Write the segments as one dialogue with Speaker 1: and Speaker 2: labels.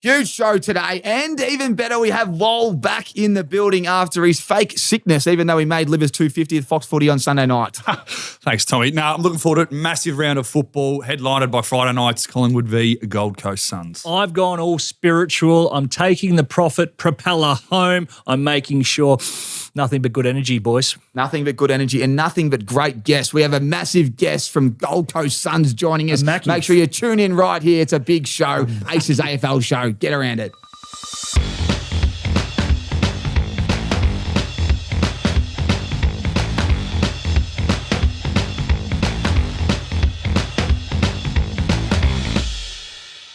Speaker 1: Huge show today, and even better, we have Lol back in the building after his fake sickness, even though he made Libba's 250 at Fox Footy on Sunday night.
Speaker 2: Thanks, Tommy. Now, I'm looking forward to it. Massive round of football, headlined by Friday night's Collingwood v Gold Coast Suns.
Speaker 3: I've gone all spiritual. I'm taking the Prophet Propeller home. I'm making sure nothing but good energy, boys.
Speaker 1: Nothing but good energy and nothing but great guests. We have a massive guest from Gold Coast Suns joining us. Make sure you tune in right here. It's a big show. Aces AFL show. Get around it.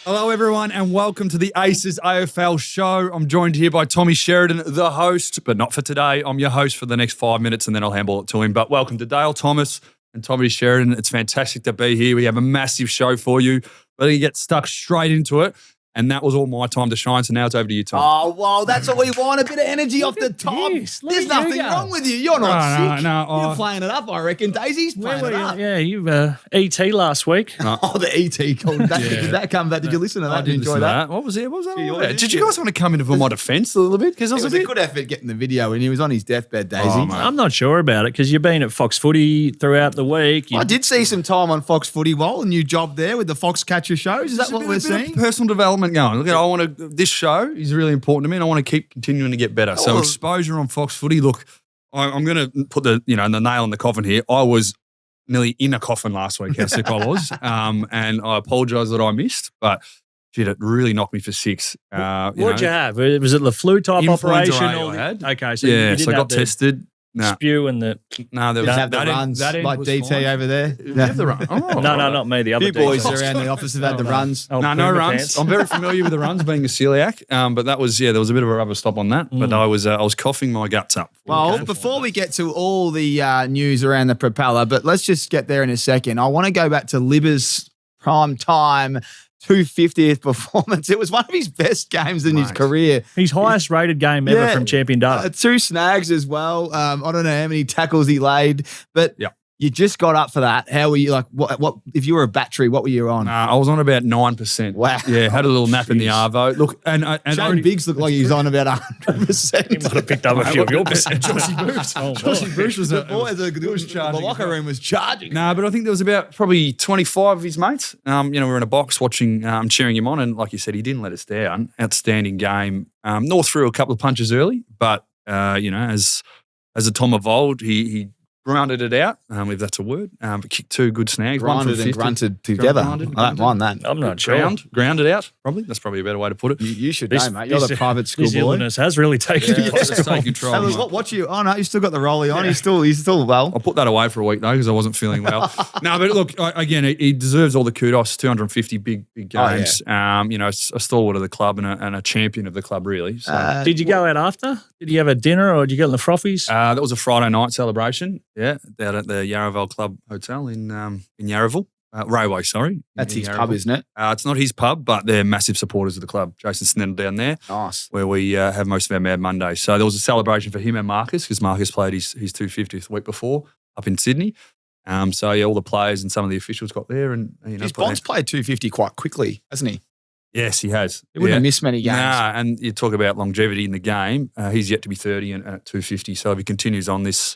Speaker 2: Hello, everyone, and welcome to the Aces AFL show. I'm joined here by Tommy Sheridan, the host, but not for today. I'm your host for the next 5 minutes, and then I'll handball it to him. But welcome to Dale Thomas and Tommy Sheridan. It's fantastic to be here. We have a massive show for you. We're going to get stuck straight into it. And that was all my time to shine, so now it's over to you, Tom.
Speaker 1: Oh, well, that's what we want, a bit of energy off the top. There's nothing wrong with you. You're not sick. You're playing it up, I reckon. Daisy's playing it up.
Speaker 3: Yeah, you ET last week.
Speaker 1: Oh, the ET called. Did that come back? Did you listen to that? Did you enjoy that?
Speaker 2: What was it? What was that all about? Did you guys want to come into my defence a little bit? Because
Speaker 1: it was a good effort getting the video, and he was on his deathbed, Daisy.
Speaker 3: I'm not sure about it, because you've been at Fox Footy throughout the week.
Speaker 1: I did see some time on Fox Footy, a new job there with the Foxcatcher shows. Is that what we're seeing?
Speaker 2: Personal development going. Look, I want to. This show is really important to me, and I want to keep continuing to get better. So exposure on Fox Footy. Look, I'm going to put the nail in the coffin here. I was nearly in a coffin last week. How sick I was, and I apologise that I missed, but shit, it really knocked me for six.
Speaker 3: What'd you have? Was it the flu type operation?
Speaker 2: I had.
Speaker 3: Okay, so
Speaker 2: yeah, so I got tested.
Speaker 3: Spew and the
Speaker 1: there was have the runs like DT fine. Over there.
Speaker 2: You have the run.
Speaker 3: No, not me. The other
Speaker 1: few boys around the office have had the runs.
Speaker 2: No runs. Pants. I'm very familiar with the runs, being a celiac. But that was there was a bit of a rubber stop on that. But I was coughing my guts up.
Speaker 1: Well, before we get to all the news around the Propeller, but let's just get there in a second. I want to go back to Libba's prime time 250th performance. It was one of his best games in his career.
Speaker 3: His highest rated game ever from Champion Data. 2
Speaker 1: snags as well. I don't know how many tackles he laid, but you just got up for that. How were you? Like, what if you were a battery, what were you on?
Speaker 2: I was on about 9%.
Speaker 1: Wow.
Speaker 2: Yeah, had a little nap in the Arvo. Look, and
Speaker 1: Shane Biggs looked like he was on about 100%.
Speaker 3: He might have picked up a few of your percent.
Speaker 2: Joshy Bruce. Joshy Bruce was
Speaker 1: the locker room was charging.
Speaker 2: No, but I think there was about probably 25 of his mates. We were in a box watching, cheering him on, and like you said, he didn't let us down. Outstanding game. North threw a couple of punches early, but as a Tom of old, he grounded it out, if that's a word. But kicked 2 good snags.
Speaker 1: Grounded and grunted together. I don't mind that.
Speaker 3: I'm not sure.
Speaker 2: Grounded out, probably. That's probably a better way to put it.
Speaker 1: You should know, mate. You're the private school
Speaker 3: boy. His illness has really taken
Speaker 1: control. What you? Oh, no, you still got the rollie on. He's still well.
Speaker 2: I'll put that away for a week, though, because I wasn't feeling well. No, but look, again, he deserves all the kudos. 250 big games. A stalwart of the club and a champion of the club, really. So.
Speaker 3: Did you go out after? Did you have a dinner, or did you get in the froffies?
Speaker 2: That was a Friday night celebration. Yeah, down at the Yarraville Club Hotel in Yarraville. Railway, sorry.
Speaker 1: That's his pub, isn't it?
Speaker 2: It's not his pub, but they're massive supporters of the club. Jason Snell down there.
Speaker 1: Nice.
Speaker 2: Where we have most of our Mad Mondays. So there was a celebration for him and Marcus, because Marcus played his 250th week before up in Sydney. All the players and some of the officials got there. And
Speaker 1: his Bond's played 250 quite quickly, hasn't he?
Speaker 2: Yes, he has.
Speaker 1: He wouldn't have missed many games.
Speaker 2: Nah, and you talk about longevity in the game. He's yet to be 30 and at 250. So if he continues on this,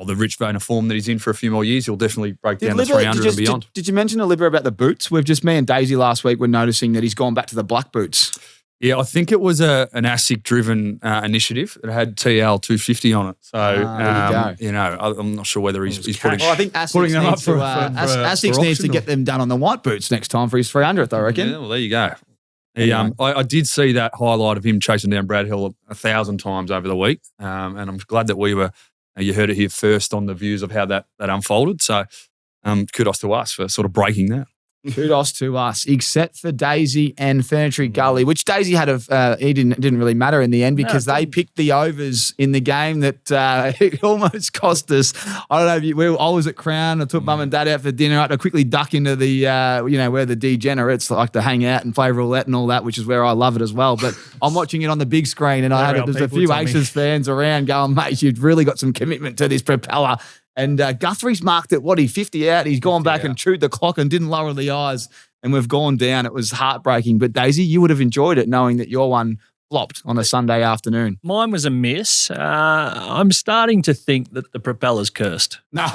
Speaker 2: the rich vein of form that he's in for a few more years, he'll definitely break down the 300 and beyond.
Speaker 1: Did you mention to Libba about the boots? Me and Daisy last week were noticing that he's gone back to the black boots.
Speaker 2: Yeah, I think it was an ASIC-driven initiative. It had TL 250 on it. So, I'm not sure whether he's putting.
Speaker 1: Well, I think ASIC needs to get them done on the white boots next time for his 300th, I reckon.
Speaker 2: Yeah, well, there you go. I did see that highlight of him chasing down Brad Hill 1,000 times over the week, and I'm glad that you heard it here first on the views of how that unfolded. So kudos to us for sort of breaking that.
Speaker 1: Kudos to us, except for Daisy and Furniture Gully, which Daisy had he didn't really matter in the end because they picked the overs in the game that it almost cost us. I don't know if I was at Crown. I took Mum and Dad out for dinner. I had to quickly duck into the where the degenerates like to hang out and play roulette and all that, which is where I love it as well. But I'm watching it on the big screen, and there's a few Aces fans around going, mate, you've really got some commitment to this Propeller. And Guthrie's marked it, 50 out. He's gone back and chewed the clock and didn't lower the eyes. and we've gone down. It was heartbreaking. But Daisy, you would have enjoyed it knowing that your one flopped on a Sunday afternoon.
Speaker 3: Mine was a miss. I'm starting to think that the Propeller's cursed.
Speaker 1: No.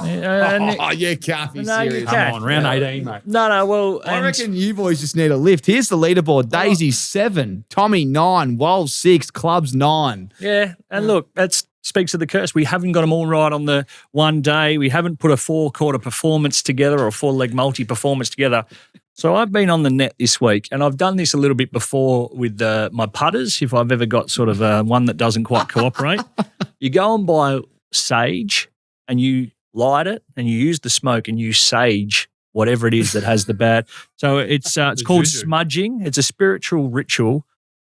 Speaker 1: You can't be
Speaker 3: No, you
Speaker 1: serious.
Speaker 3: can't.
Speaker 2: Come on, round 18, mate.
Speaker 3: No, well.
Speaker 1: I reckon you boys just need a lift. Here's the leaderboard. Daisy 7, Tommy 9, Wols 6, Clubs 9.
Speaker 3: Yeah, and look, that speaks of the curse. We haven't got them all right on the one day. We haven't put a 4-quarter performance together or a 4-leg multi-performance together. So I've been on the net this week, and I've done this a little bit before with my putters, if I've ever got sort of one that doesn't quite cooperate. You go and buy sage, and you light it, and you use the smoke, and you sage whatever it is that has the bad. So it's called
Speaker 2: juju.
Speaker 3: smudging. It's a spiritual ritual,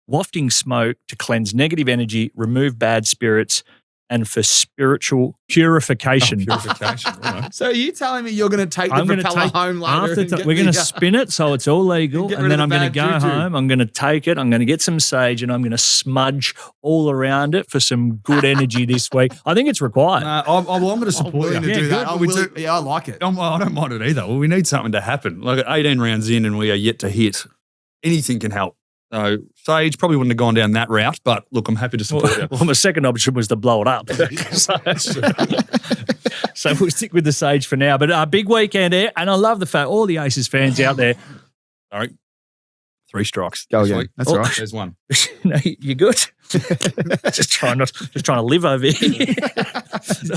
Speaker 3: wafting smoke to cleanse negative energy, remove bad spirits, and for spiritual purification.
Speaker 2: Purification. All right.
Speaker 1: So are you telling me you're going to take the
Speaker 3: I'm going to
Speaker 1: Propeller
Speaker 3: take
Speaker 1: home later?
Speaker 3: we're going to spin it so it's all legal,
Speaker 1: Get
Speaker 3: and
Speaker 1: rid
Speaker 3: then
Speaker 1: of
Speaker 3: I'm
Speaker 1: the
Speaker 3: going to
Speaker 1: bad
Speaker 3: go
Speaker 1: juju.
Speaker 3: home. I'm going to take it. I'm going to get some sage, and I'm going to smudge all around it for some good energy this week. I think it's required.
Speaker 2: I'm going to
Speaker 1: I'm
Speaker 2: support
Speaker 1: willing
Speaker 2: you.
Speaker 1: to do
Speaker 3: Yeah,
Speaker 1: that.
Speaker 3: good.
Speaker 1: I'm
Speaker 2: We
Speaker 1: willing-
Speaker 2: do-
Speaker 1: Yeah, I like it.
Speaker 2: I don't mind it either. Well, we need something to happen. Like at 18 rounds in and we are yet to hit, anything can help. So Sage probably wouldn't have gone down that route, but look, I'm happy to support you.
Speaker 3: Well, my second option was to blow it up. So we'll stick with the sage for now. But a big weekend here, and I love the fact all the Aces fans out there.
Speaker 2: All right. 3 strikes.
Speaker 1: Go
Speaker 2: this
Speaker 1: again.
Speaker 2: week.
Speaker 1: That's all right.
Speaker 2: There's one.
Speaker 3: No, you good? just trying to live over here.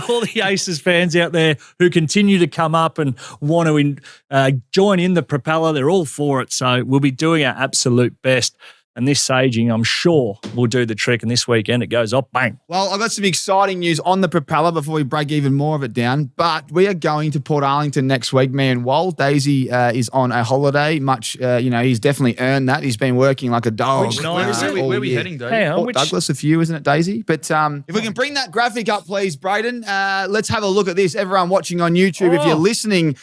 Speaker 3: All the Aces fans out there who continue to come up and want to join in the Propeller, they're all for it. So we'll be doing our absolute best. And this saging, I'm sure, will do the trick. And this weekend, it goes up, bang.
Speaker 1: Well, I've got some exciting news on the Propeller before we break even more of it down. But we are going to Port Arlington next week, me and Wol. Daisy is on a holiday. He's definitely earned that. He's been working like a dog.
Speaker 3: Which night is it?
Speaker 1: all
Speaker 2: Where are we
Speaker 1: year.
Speaker 2: heading, Dave?
Speaker 3: Hang on,
Speaker 1: Port Douglas, a few, isn't it, Daisy? But if we can bring that graphic up, please, Braden. Let's have a look at this. Everyone watching on YouTube, if you're listening,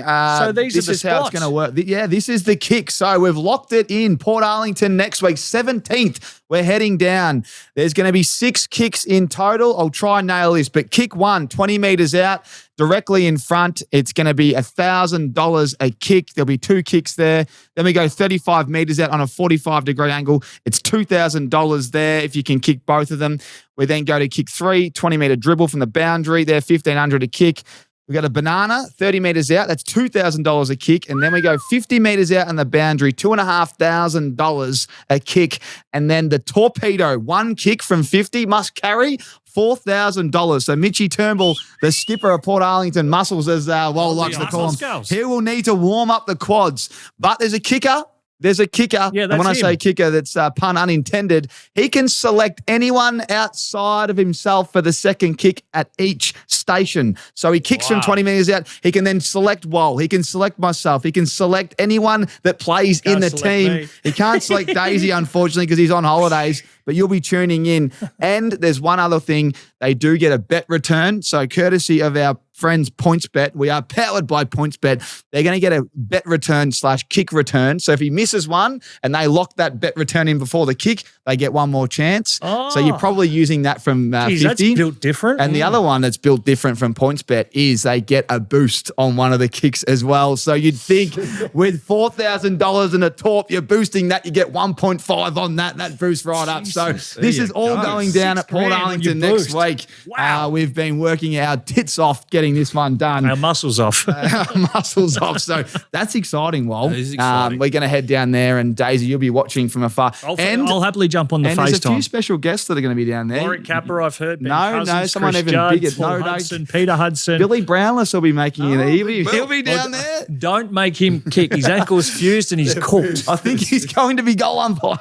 Speaker 3: So these
Speaker 1: this
Speaker 3: are the
Speaker 1: is how it's
Speaker 3: spots.
Speaker 1: going to work. Yeah, this is the kick. So we've locked it in. Port Arlington next week, 17th. We're heading down. There's going to be 6 kicks in total. I'll try and nail this, but kick 1, 20 meters out, directly in front. It's going to be $1,000 a kick. There'll be 2 kicks there. Then we go 35 meters out on a 45-degree angle. It's $2,000 there if you can kick both of them. We then go to kick 3, 20-meter dribble from the boundary. They're $1,500 a kick. We got a banana, 30 meters out. That's $2,000 a kick. And then we go 50 meters out on the boundary, $2,500 a kick. And then the torpedo, 1 kick from 50 must carry $4,000. So Mitchie Turnbull, the skipper of Port Arlington, muscles as Wol likes to call him.
Speaker 3: Muscles.
Speaker 1: He will need to warm up the quads. But there's a kicker. There's a kicker.
Speaker 3: Yeah,
Speaker 1: and
Speaker 3: that's
Speaker 1: when I
Speaker 3: him.
Speaker 1: say kicker, that's pun unintended. He can select anyone outside of himself for the second kick at each station. So he kicks from 20 meters out. He can then select Wol. He can select myself. He can select anyone that plays in
Speaker 3: Can't
Speaker 1: the
Speaker 3: select
Speaker 1: team.
Speaker 3: me.
Speaker 1: He can't select Daisy, unfortunately, because he's on holidays, but you'll be tuning in. And there's one other thing. They do get a bet return. So courtesy of our friends PointsBet, we are powered by PointsBet. They're going to get a bet return / kick return. So if he misses one and they lock that bet return in before the kick, they get one more chance.
Speaker 3: Oh.
Speaker 1: So you're probably using that from
Speaker 3: Geez,
Speaker 1: 50.
Speaker 3: that's built different.
Speaker 1: And the other one that's built different from PointsBet is they get a boost on one of the kicks as well. So you'd think with $4,000 in a torp, you're boosting that, you get 1.5 on that. That boosts right up. So
Speaker 2: Jesus,
Speaker 1: this
Speaker 2: there
Speaker 1: is
Speaker 2: you
Speaker 1: all
Speaker 2: go.
Speaker 1: going down at Port
Speaker 3: $6,000 on
Speaker 1: Arlington
Speaker 3: your
Speaker 1: next
Speaker 3: boost.
Speaker 1: week.
Speaker 3: Wow.
Speaker 1: We've been working our tits off getting this one done.
Speaker 3: Our muscles off.
Speaker 1: Our muscles off. So that's exciting, Wol.
Speaker 2: That is exciting.
Speaker 1: We're going to head down there, and Daisy, you'll be watching from afar.
Speaker 3: I'll happily jump on the
Speaker 1: and there's a few
Speaker 3: FaceTime.
Speaker 1: special guests that are going to be down there.
Speaker 3: Warwick Capper, I've heard. Ben
Speaker 1: No,
Speaker 3: Cousins,
Speaker 1: someone
Speaker 3: Chris
Speaker 1: even
Speaker 3: Judd,
Speaker 1: bigger.
Speaker 3: Paul
Speaker 1: No, no.
Speaker 3: Hudson, Peter Hudson.
Speaker 1: Billy Brownless will be making it. He'll be
Speaker 3: Well,
Speaker 1: down there.
Speaker 3: Don't make him kick. His ankle's fused and he's cooked.
Speaker 1: I think he's going to be goal umpire.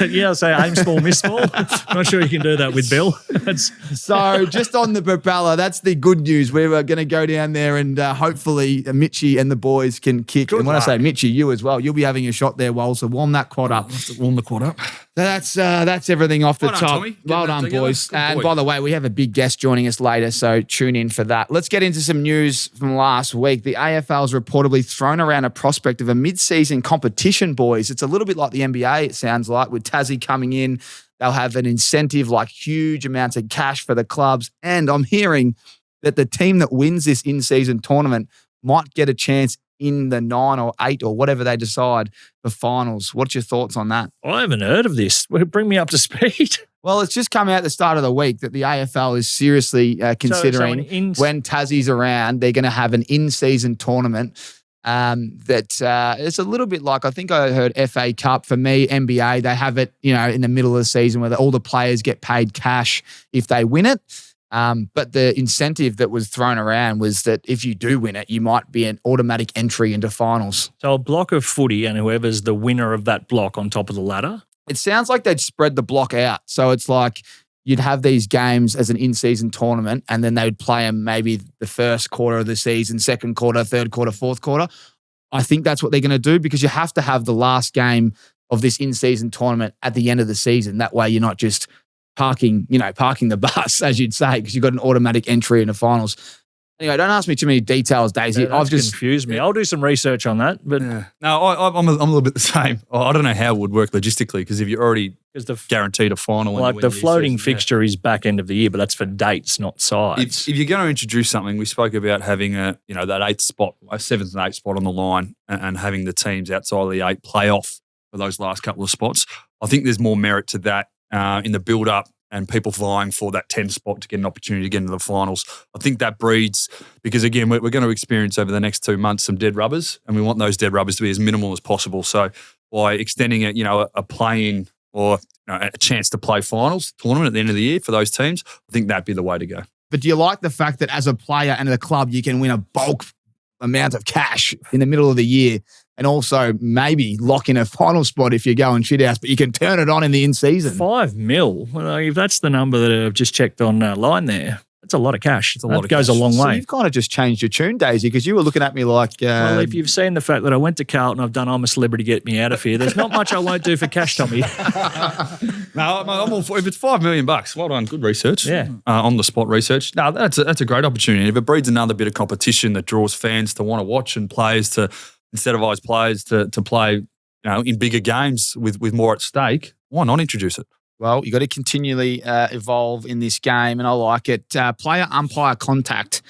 Speaker 3: Yeah, I'll say aim small, miss small. Not sure you can do that with Bill.
Speaker 1: So just on the Propeller, that's the good news. We're going to go down there and hopefully Mitchie and the boys can kick. And when I say Mitchie, you as well. You'll be having a shot there, Wol. So warm that quad up.
Speaker 2: Warm the quad up.
Speaker 1: That's everything off the
Speaker 2: Well done,
Speaker 1: top.
Speaker 2: Tommy. Getting
Speaker 1: Well
Speaker 2: that
Speaker 1: done,
Speaker 2: together.
Speaker 1: boys.
Speaker 2: Good
Speaker 1: And
Speaker 2: boy.
Speaker 1: by the way, we have a big guest joining us later, so tune in for that. Let's get into some news from last week. The AFL's reportedly thrown around a prospect of a mid-season competition, boys. It's a little bit like the NBA, it sounds like, with Tassie coming in. They'll have an incentive, like huge amounts of cash for the clubs. And I'm hearing that the team that wins this in-season tournament might get a chance in the 9 or 8 or whatever they decide for finals. What's your thoughts on that?
Speaker 3: I haven't heard of this. Bring me up to speed.
Speaker 1: Well, it's just come out at the start of the week that the AFL is seriously considering when Tassie's around, they're going to have an in-season tournament it's a little bit like, I think I heard FA Cup. For me, NBA, they have it, in the middle of the season where all the players get paid cash if they win it. But the incentive that was thrown around was that if you do win it, you might be an automatic entry into finals.
Speaker 3: So a block of footy and whoever's the winner of that block on top of the ladder?
Speaker 1: It sounds like they'd spread the block out. So it's like you'd have these games as an in-season tournament and then they would play them maybe the first quarter of the season, second quarter, third quarter, fourth quarter. I think that's what they're going to do because you have to have the last game of this in-season tournament at the end of the season. That way you're not just parking the bus, as you'd say, because you've got an automatic entry into finals. Anyway, don't ask me too many details, Daisy.
Speaker 3: Yeah, I've just confused me. I'll do some research on that. But
Speaker 2: no, I'm a little bit the same. I don't know how it would work logistically because if you're already guaranteed a final,
Speaker 3: like the floating fixture is back end of the year, but that's for dates, not sides.
Speaker 2: If you're going to introduce something, we spoke about having that 8th spot, a 7th and 8th spot on the line, and having the teams outside of the 8 play off for those last couple of spots. I think there's more merit to that in the build-up. And people vying for that 10th spot to get an opportunity to get into the finals. I think that breeds, because again, we're going to experience over the next 2 months some dead rubbers, and we want those dead rubbers to be as minimal as possible. So by extending it, a play-in or a chance to play finals tournament at the end of the year for those teams, I think that'd be the way to go.
Speaker 1: But do you like the fact that as a player and a club, you can win a bulk amount of cash in the middle of the year and also maybe lock in a final spot if you go and shit house, but you can turn it on in the in-season?
Speaker 3: $5 million. Well, if that's the number that I've just checked on line there, that's a lot of cash. That goes a long way.
Speaker 1: So you've kind of just changed your tune, Daisy, because you were looking at me like...
Speaker 3: well, if you've seen the fact that I went to Carlton, I've done I'm a Celebrity, get me out of here, there's not much I won't do for cash, Tommy.
Speaker 2: No, I'm all for, if it's $5 million, well done, good research.
Speaker 3: Yeah.
Speaker 2: On the spot research. No, that's a great opportunity. If it breeds another bit of competition that draws fans to want to watch and players to incentivize players to play, in bigger games with more at stake, why not introduce it?
Speaker 1: Well, you got to continually evolve in this game, and I like it. Player-umpire contact.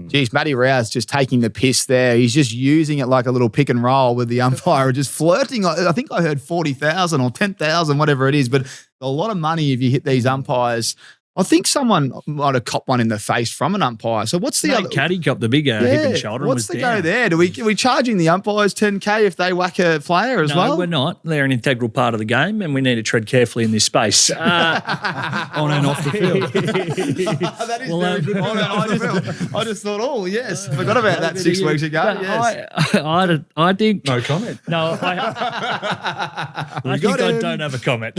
Speaker 1: Geez, Matty Rowe's just taking the piss there. He's just using it like a little pick and roll with the umpire, just flirting. I think I heard 40,000 or 10,000, whatever it is, but a lot of money if you hit these umpires. I think someone might have copped one in the face from an umpire. So what's the other?
Speaker 3: Caddy copped the big hip and shoulder.
Speaker 1: What's the go there? Are we charging the umpires $10K if they whack a player as well?
Speaker 3: No, we're not. They're an integral part of the game, and we need to tread carefully in this space.
Speaker 2: On and off the field.
Speaker 1: That is very good. On and off the field. I just thought, yes, forgot about that 6 weeks ago. Yes.
Speaker 3: I think
Speaker 2: no comment.
Speaker 3: No, I think I don't have a comment.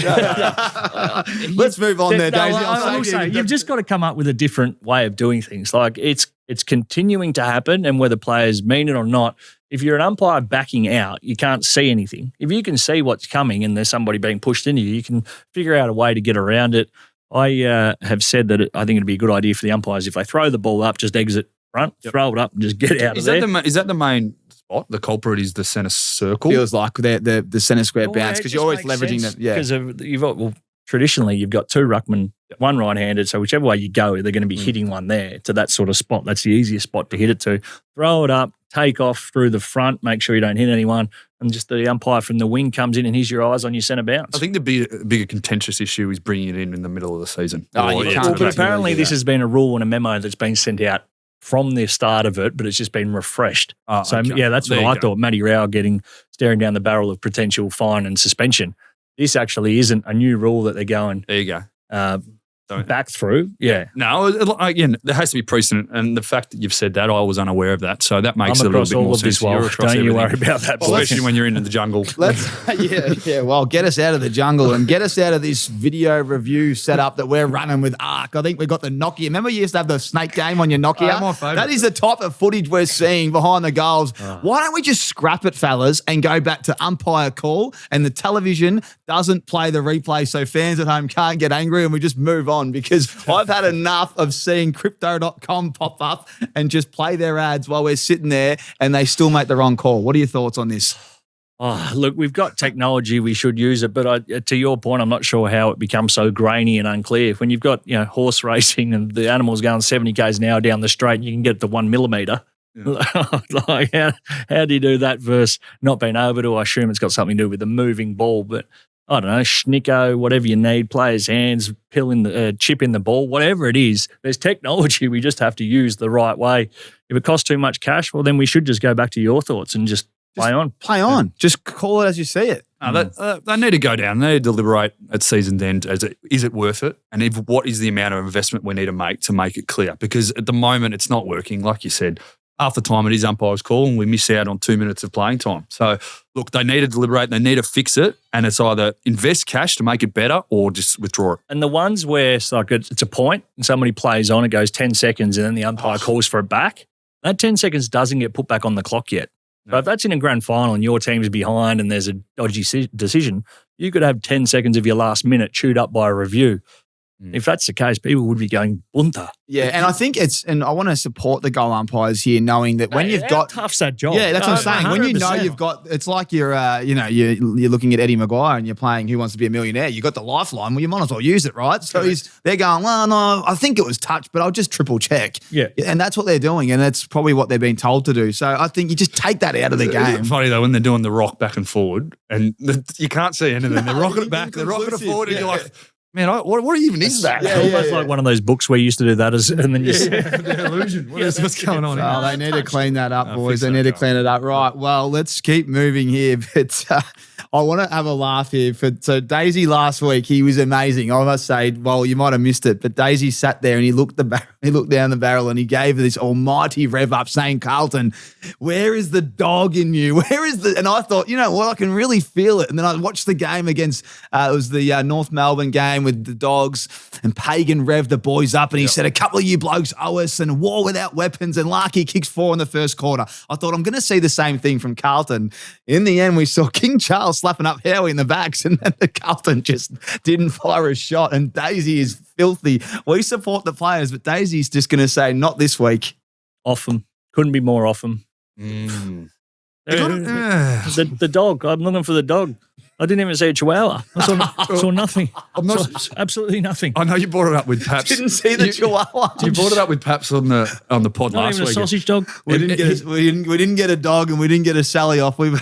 Speaker 1: Let's move on there, Daisy.
Speaker 3: I will say, you've just got to come up with a different way of doing things. Like it's continuing to happen, and whether players mean it or not, if you're an umpire backing out, you can't see anything. If you can see what's coming and there's somebody being pushed into you, you can figure out a way to get around it. I have said that I think it'd be a good idea for the umpires if they throw the ball up, just exit front, throw it up, and just get out of there.
Speaker 2: Is that the main spot? The culprit is the centre circle?
Speaker 1: Feels like the centre square bounce because you're always leveraging that. Yeah,
Speaker 3: because traditionally, you've got 2 ruckmen, 1 right-handed, so whichever way you go, they're going to be hitting one there to that sort of spot. That's the easiest spot to hit it to. Throw it up, take off through the front, make sure you don't hit anyone, and just the umpire from the wing comes in and he's your eyes on your centre bounce.
Speaker 2: I think the bigger contentious issue is bringing it in the middle of the season.
Speaker 3: But apparently this has been a rule and a memo that's been sent out from the start of it, but it's just been refreshed. That's what I thought. Matty Rowe staring down the barrel of potential fine and suspension. This actually isn't a new rule that they're going.
Speaker 2: There you go.
Speaker 3: Back through. Yeah.
Speaker 2: No, again, there has to be precedent, and the fact that you've said that, I was unaware of that, so that makes it a little bit more sense.
Speaker 3: Don't you worry about that.
Speaker 2: Especially when you're into the jungle.
Speaker 1: Well, get us out of the jungle and get us out of this video review setup that we're running with Arc. I think we've got the Nokia. Remember you used to have the snake game on your Nokia?
Speaker 2: My favourite.
Speaker 1: That is the type of footage we're seeing behind the goals. Why don't we just scrap it, fellas, and go back to umpire call, and the television doesn't play the replay so fans at home can't get angry, and we just move on, because I've had enough of seeing crypto.com pop up and just play their ads while we're sitting there and they still make the wrong call. What are your thoughts on this?
Speaker 3: Oh, look, we've got technology, we should use it, but to your point, I'm not sure how it becomes so grainy and unclear. When you've got horse racing and the animals going 70 k's an hour down the straight, and you can get the 1 millimetre. Like, how do you do that versus not being able to? I assume it's got something to do with the moving ball, but I don't know, schnicko, whatever you need, players' hands, chip in the ball, whatever it is. There's technology we just have to use the right way. If it costs too much cash, well, then we should just go back to your thoughts and just play on.
Speaker 1: Play on. Just call it as you see it.
Speaker 2: They need to go down. They need to deliberate at season's end. Is it worth it? And what is the amount of investment we need to make it clear? Because at the moment, it's not working. Like you said, half the time it is umpire's call and we miss out on 2 minutes of playing time. So, look, they need to deliberate. They need to fix it. And it's either invest cash to make it better or just withdraw it.
Speaker 3: And the ones where it's a point and somebody plays on, it goes 10 seconds and then the umpire calls for it back, that 10 seconds doesn't get put back on the clock yet. No. So if that's in a grand final and your team's behind and there's a dodgy decision, you could have 10 seconds of your last minute chewed up by a review. If that's the case, people would be going bunter.
Speaker 1: Yeah, and I think and I want to support the goal umpires here, knowing that when you've got
Speaker 3: tough's that job.
Speaker 1: Yeah, that's what I'm saying. 100%. When you know you've got, it's like you're looking at Eddie Maguire and you're playing Who Wants to Be a Millionaire. You got the lifeline. Well, you might as well use it, right? So they're going, well, no, I think it was touched, but I'll just triple check.
Speaker 3: Yeah,
Speaker 1: and that's what they're doing, and that's probably what they're being told to do. So I think you just take that out of the game.
Speaker 2: It's funny though when they're doing the rock back and forward, and you can't see anything. They're rocking it back, they're rocking it forward, and you're like, man, what even is that?
Speaker 3: Yeah, almost like one of those books where you used to do that and then you
Speaker 2: the illusion. What's going on?
Speaker 1: Oh, they need to clean that up, boys. They need to clean it up. Right. Well, let's keep moving here. But I want to have a laugh here. So Daisy last week, he was amazing. I must say, well, you might have missed it, but Daisy sat there and he looked down the barrel and he gave this almighty rev up saying, Carlton, where is the dog in you? And I thought, you know what, I can really feel it. And then I watched the game against, it was the North Melbourne game with the Dogs, and Pagan revved the boys up and he said, a couple of you blokes owe us and war without weapons, and Larky kicks 4 in the first quarter. I thought I'm going to see the same thing from Carlton. In the end, we saw King Charles slapping up Howie in the backs, and then the Carlton just didn't fire a shot, and Daisy is filthy. We support the players, but Daisy's just going to say, not this week.
Speaker 3: Off them. Couldn't be more off them. The dog. I'm looking for the dog. I didn't even see a chihuahua. I saw nothing. Absolutely nothing.
Speaker 2: I know you brought it up with Paps.
Speaker 1: Didn't see the chihuahua.
Speaker 2: You brought it up with Paps on the pod
Speaker 3: Not
Speaker 2: last
Speaker 3: even
Speaker 2: week.
Speaker 3: a sausage dog.
Speaker 1: We didn't get a dog and we didn't get a Sally off. When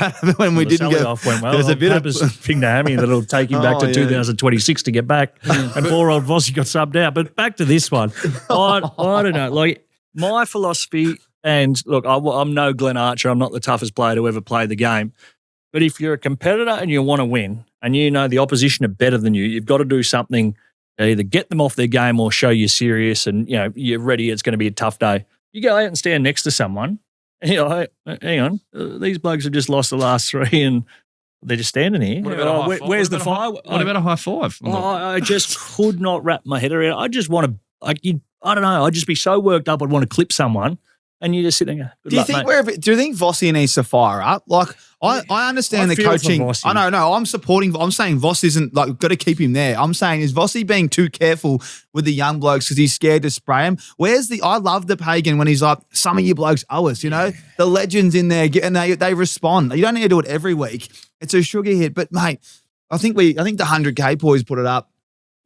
Speaker 1: we didn't get
Speaker 3: off went well.
Speaker 1: There's a bit of
Speaker 3: ping to Hammy that'll take him back to 2026 to get back. And poor old Vossi got subbed out. But back to this one. I don't know. Like my philosophy, and look, I'm no Glenn Archer. I'm not the toughest player to ever play the game. But if you're a competitor and you want to win and you know the opposition are better than you, you've got to do something to either get them off their game or show you're serious and, you know, you're ready. It's going to be a tough day. You go out and stand next to someone and you're like, hang on, these blokes have just lost the last 3 and they're just standing here. Where's the fire?
Speaker 2: What about a high five?
Speaker 3: I just could not wrap my head around it. I just want to, I don't know, I'd just be so worked up I'd want to clip someone. And you just sit there and go,
Speaker 1: do you think Vossi needs to fire up? Like, I understand the coaching. I know. I'm saying Voss isn't, like, got to keep him there. I'm saying, is Vossi being too careful with the young blokes because he's scared to spray him? I love the Pagan when he's like, some of you blokes owe us, you know? The legends in there, and they respond. You don't need to do it every week. It's a sugar hit. But, mate, I think the 100K boys put it up.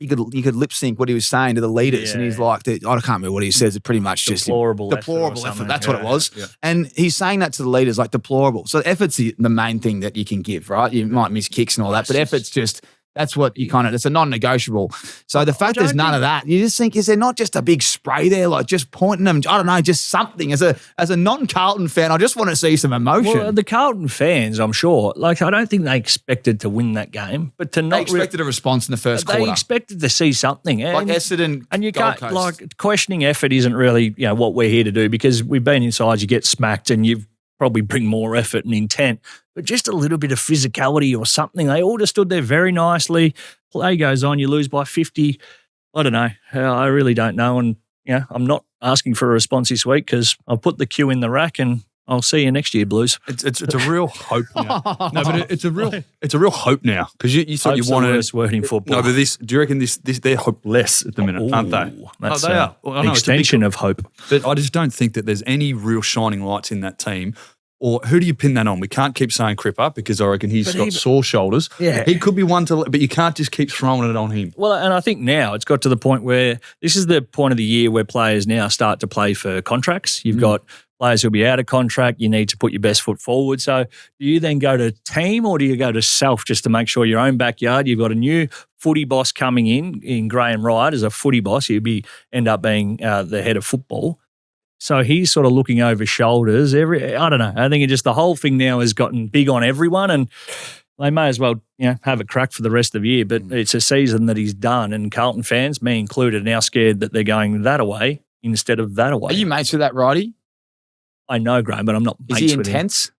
Speaker 1: You could lip sync what he was saying to the leaders, and he's like, I can't remember what he says. It's pretty much
Speaker 3: deplorable
Speaker 1: effort. That's what it was. Yeah. And he's saying that to the leaders, like deplorable. So effort's the main thing that you can give, right? You might miss kicks and all that, but effort's just. That's what you it's a non-negotiable. So the fact there's none of that, you just think, is there not just a big spray there, like just pointing them, I don't know, just something. As a non-Carlton fan, I just want to see some emotion.
Speaker 3: Well, the Carlton fans, I'm sure, like I don't think they expected to win that game, but they
Speaker 1: expected a response in the first quarter.
Speaker 3: They expected to see something.
Speaker 1: Like Essendon
Speaker 3: and you can't, like, questioning effort isn't really, you know, what we're here to do, because we've been inside, you get smacked and you've probably bring more effort and intent, but just a little bit of physicality or something. They all just stood there very nicely. Play goes on, you lose by 50. I don't know. I really don't know. And, you know, I'm not asking for a response this week because I'll put the cue in the rack and I'll see you next year, Blues.
Speaker 2: It's a real hope now. No, but it's a real hope now, because you thought you wanted
Speaker 3: worst word in football.
Speaker 2: No, but do you reckon this they're hopeless at the minute, aren't they?
Speaker 3: That's
Speaker 2: they are.
Speaker 3: Well, extension of hope.
Speaker 2: But I just don't think that there's any real shining lights in that team. Or who do you pin that on? We can't keep saying Cripper because I reckon he's got sore shoulders.
Speaker 3: Yeah.
Speaker 2: He could be one to, but you can't just keep throwing it on him.
Speaker 3: Well, and I think now it's got to the point where this is the point of the year where players now start to play for contracts. You've got players who'll be out of contract. You need to put your best foot forward. So do you then go to team or do you go to self just to make sure your own backyard? You've got a new footy boss coming in Graham Wright as a footy boss. He'll end up being the head of football. So he's sort of looking over shoulders. I don't know. I think the whole thing now has gotten big on everyone, and they may as well have a crack for the rest of the year. But it's a season that he's done, and Carlton fans, me included, are now scared that they're going that away instead of that away.
Speaker 1: Are you mates with that righty?
Speaker 3: I know Graham, but I'm not mates with him.
Speaker 1: Is he intense?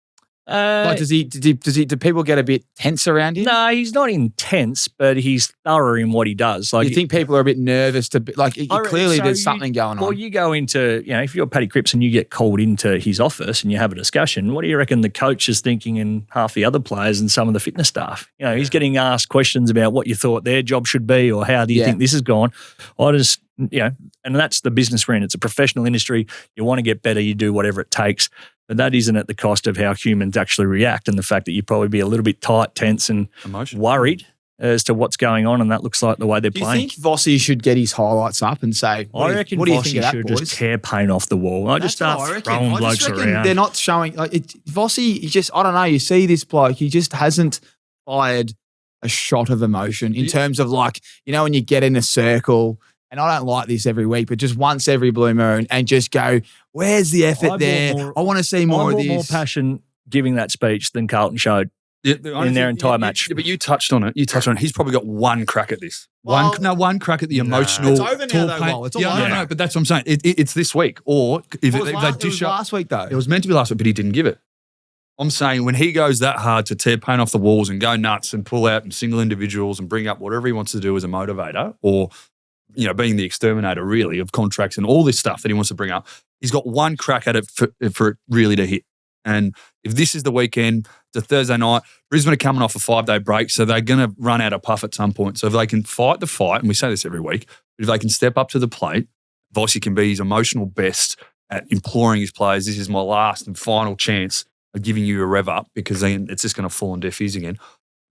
Speaker 1: Do people get a bit tense around him?
Speaker 3: No, he's not intense, but he's thorough in what he does.
Speaker 1: You think people are a bit nervous clearly there's something going on.
Speaker 3: Well, you go into, if you're Paddy Cripps and you get called into his office and you have a discussion, what do you reckon the coach is thinking and half the other players and some of the fitness staff? He's getting asked questions about what you thought their job should be or how do you think this has gone. And that's the business we're in. It's a professional industry. You want to get better, you do whatever it takes. But that isn't at the cost of how humans actually react and the fact that you'd probably be a little bit tight, tense and worried as to what's going on, and that looks like the way they're playing.
Speaker 1: Do you think Vossi should get his highlights up and say,
Speaker 3: I reckon Vossi should just tear paint off the wall. I just start throwing blokes around.
Speaker 1: They're not showing Vossi, I don't know, you see this bloke, he just hasn't fired a shot of emotion in terms of when you get in a circle. And I don't like this every week, but just once every blue moon and just go, where's the effort there? I want to see more of this.
Speaker 3: More passion giving that speech than Carlton showed in their entire match.
Speaker 2: But you touched on it. He's probably got one crack at this. One crack at the emotional.
Speaker 1: It's over now, though. It's all over.
Speaker 2: No, but that's what I'm saying. It's this week. Or if they dish up.
Speaker 1: Last week, though.
Speaker 2: It was meant to be last week, but he didn't give it. I'm saying when he goes that hard to tear paint off the walls and go nuts and pull out and single individuals and bring up whatever he wants to do as a motivator or being the exterminator really of contracts and all this stuff that he wants to bring up, he's got one crack at it for it really to hit. And if this is the weekend, it's a Thursday night, Brisbane are coming off a 5-day break, so they're going to run out of puff at some point. So if they can fight the fight, and we say this every week, but if they can step up to the plate, Vossi can be his emotional best at imploring his players, this is my last and final chance of giving you a rev up because then it's just going to fall on deaf ears again.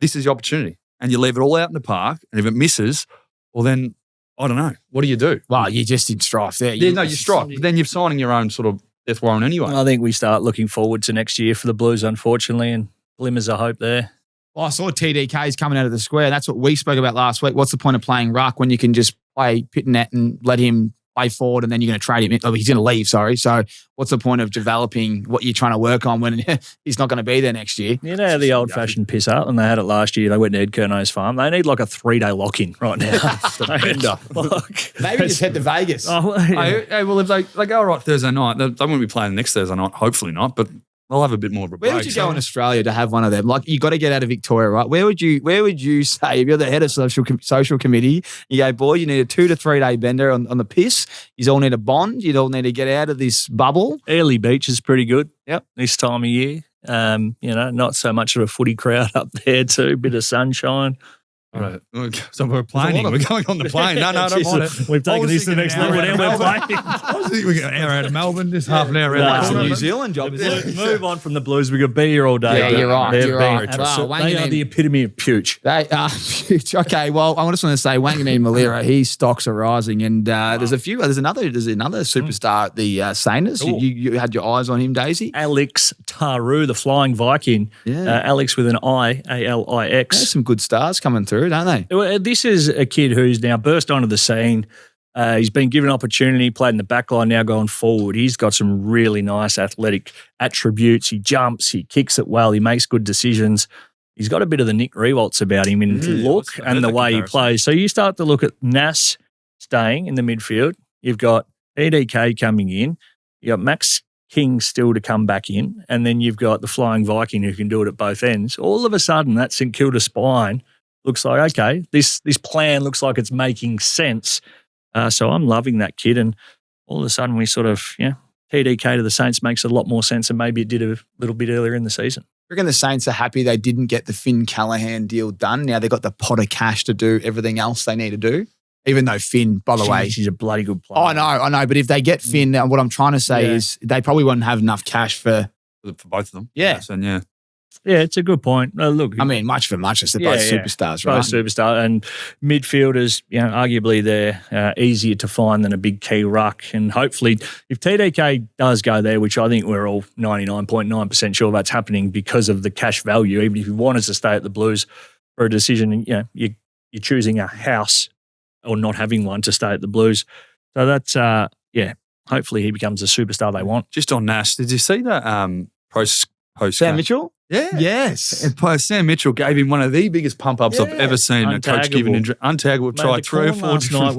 Speaker 2: This is the opportunity. And you leave it all out in the park, and if it misses, well then, I don't know. What do you do?
Speaker 1: Well, you're just in strife there.
Speaker 2: You're strife. But then you're signing your own sort of death warrant anyway.
Speaker 3: I think we start looking forward to next year for the Blues, unfortunately, and glimmers of hope there.
Speaker 1: Well, I saw TDK's coming out of the square. That's what we spoke about last week. What's the point of playing ruck when you can just play pit net and let him play forward and then you're going to trade him? He's going to leave, sorry. So what's the point of developing what you're trying to work on when he's not going to be there next year?
Speaker 3: You know the old-fashioned piss up, and they had it last year. They went to Ed Curno's farm. They need like a 3-day lock-in right now.
Speaker 1: Maybe just head to Vegas.
Speaker 2: Well, if they go all right Thursday night, they won't be playing next Thursday night, hopefully not, but they'll have a bit more of a break.
Speaker 1: Where would you go in Australia to have one of them? You got to get out of Victoria, right? Where would you say, if you're the head of social committee, you go, boy, you need a 2 to 3 day bender on the piss. You all need a bond. You all need to get out of this bubble.
Speaker 3: Early Beach is pretty good.
Speaker 1: Yep.
Speaker 3: This time of year. Not so much of a footy crowd up there too. Bit of sunshine.
Speaker 2: All right. So we're planning. We're going on the plane. No, I don't want it.
Speaker 3: We've taken this to the next level. Now we're playing.
Speaker 2: I was thinking we got an hour out of Melbourne, just half an hour out
Speaker 1: It's
Speaker 2: of
Speaker 1: a New Zealand job.
Speaker 3: Move on from the Blues. We could be here all day.
Speaker 1: Yeah, you're right. You're right.
Speaker 3: They are the epitome of Pewtch.
Speaker 1: They are Pewtch. Okay, well, I just want to say Wanganeen Malira, his stocks are rising, and there's another superstar at the Sainers. You had your eyes on him, Daisy.
Speaker 3: Alex Taru, the Flying Viking.
Speaker 1: Yeah.
Speaker 3: Alex with an I, A-L-I-X.
Speaker 1: There's some good stars coming through, don't they?
Speaker 3: Well, this is a kid who's now burst onto the scene. He's been given opportunity, played in the back line, now going forward. He's got some really nice athletic attributes. He jumps, he kicks it well, he makes good decisions. He's got a bit of the Nick Rewaltz about him in look and the way he plays. So you start to look at Nas staying in the midfield. You've got EDK coming in. You've got Max King still to come back in. And then you've got the Flying Viking who can do it at both ends. All of a sudden, that St Kilda spine looks like, okay, this plan looks like it's making sense. So I'm loving that kid. And all of a sudden we sort of, TDK to the Saints makes a lot more sense than maybe it did a little bit earlier in the season.
Speaker 1: I reckon the Saints are happy they didn't get the Finn Callaghan deal done. Now they've got the pot of cash to do everything else they need to do. Even though Finn, by the way,
Speaker 3: he's a bloody good player.
Speaker 1: I know. But if they get Finn, what I'm trying to say is they probably wouldn't have enough cash for
Speaker 2: for both of them.
Speaker 1: Yeah.
Speaker 2: Yes, and yeah.
Speaker 3: Yeah, it's a good point. Look,
Speaker 1: I mean, much for much. They're both superstars, right?
Speaker 3: Both superstars. And midfielders, arguably they're easier to find than a big key ruck. And hopefully, if TDK does go there, which I think we're all 99.9% sure that's happening because of the cash value, even if you wanted to stay at the Blues for a decision, you're choosing a house or not having one to stay at the Blues. So that's, hopefully he becomes the superstar they want.
Speaker 2: Just on Nash, did you see that post
Speaker 1: Sam Mitchell?
Speaker 2: Yeah.
Speaker 1: Yes.
Speaker 2: And Sam Mitchell gave him one of the biggest pump-ups I've ever seen a coach give an injury. Untaggable, tried 3 or 4
Speaker 3: last night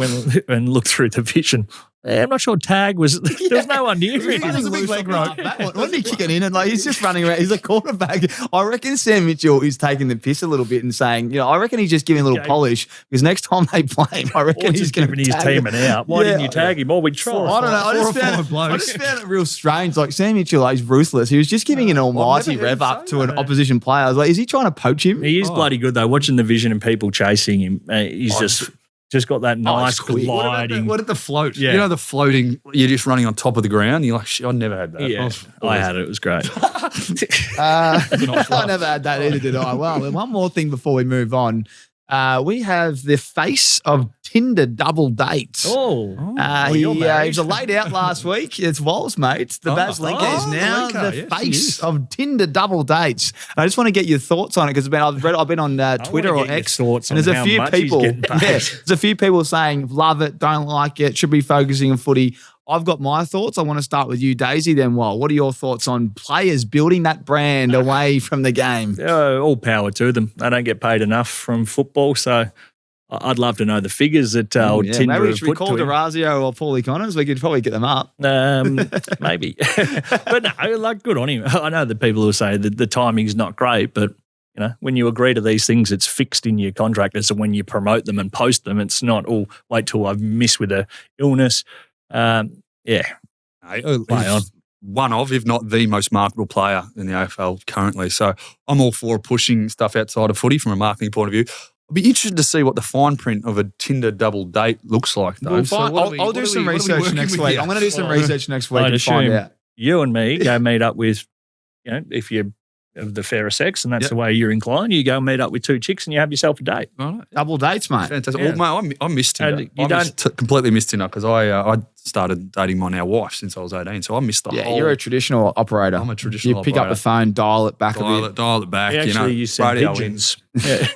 Speaker 3: when looked through the vision. I'm not sure tag was. There was no one near him.
Speaker 1: He was a big leg rope. Wasn't he kicking in? And he's just running around. He's a quarterback. I reckon Sam Mitchell is taking the piss a little bit and saying, I reckon he's just giving a little polish because next time they play him, I reckon he's going to
Speaker 3: giving his team an out. Why didn't you tag him? Or we try.
Speaker 1: I don't know. I just found it real strange. Like Sam Mitchell, he's ruthless. He was just giving an almighty rev up to an opposition player. I was like, is he trying to poach him?
Speaker 3: He is bloody good though. Watching the vision and people chasing him, he's just got that nice gliding.
Speaker 2: What at the float?
Speaker 3: Yeah.
Speaker 2: The floating, you're just running on top of the ground. You're like, I never had that.
Speaker 3: Yeah, I had it. It was great.
Speaker 1: I never had that either, did I? Well, and one more thing before we move on. We have the face of Tinder double dates. He was laid out last week. It's Walls, mate. The Baz Linker is now the face of Tinder double dates. And I just want to get your thoughts on it because I've been on Twitter or X, and there's a few people. There's a few people saying love it, don't like it, should be focusing on footy. I've got my thoughts. I want to start with you, Daisy, then what are your thoughts on players building that brand away from the game?
Speaker 3: All power to them. They don't get paid enough from football, so I'd love to know the figures that Tinder
Speaker 1: maybe we should
Speaker 3: put
Speaker 1: call D'Orazio or Paulie Connors. We could probably get them up.
Speaker 3: Maybe. But no, good on him. I know that people will say that the timing's not great, but when you agree to these things, it's fixed in your contract as to when you promote them and post them. It's not, wait till I've missed with a illness. Play on.
Speaker 2: One of, if not the most marketable player in the AFL currently. So I'm all for pushing stuff outside of footy from a marketing point of view. I'd be interested to see what the fine print of a Tinder double date looks like, though.
Speaker 1: Well, I'll do some research next week. I'm going to do some research next week and find out.
Speaker 3: You and me go meet up with, if you're of the fairer sex and that's the way you're inclined, you go and meet up with 2 chicks and you have yourself a date.
Speaker 2: Right.
Speaker 1: Double dates, mate.
Speaker 2: Fantastic. Yeah. Well, mate, I missed Tinder. Completely missed Tinder because I started dating my now wife since I was 18, so I missed the whole...
Speaker 1: Yeah, you're a traditional operator.
Speaker 2: I'm a traditional
Speaker 1: operator. You pick up the phone, dial it back a bit.
Speaker 2: Dial it back,
Speaker 3: you send pigeons.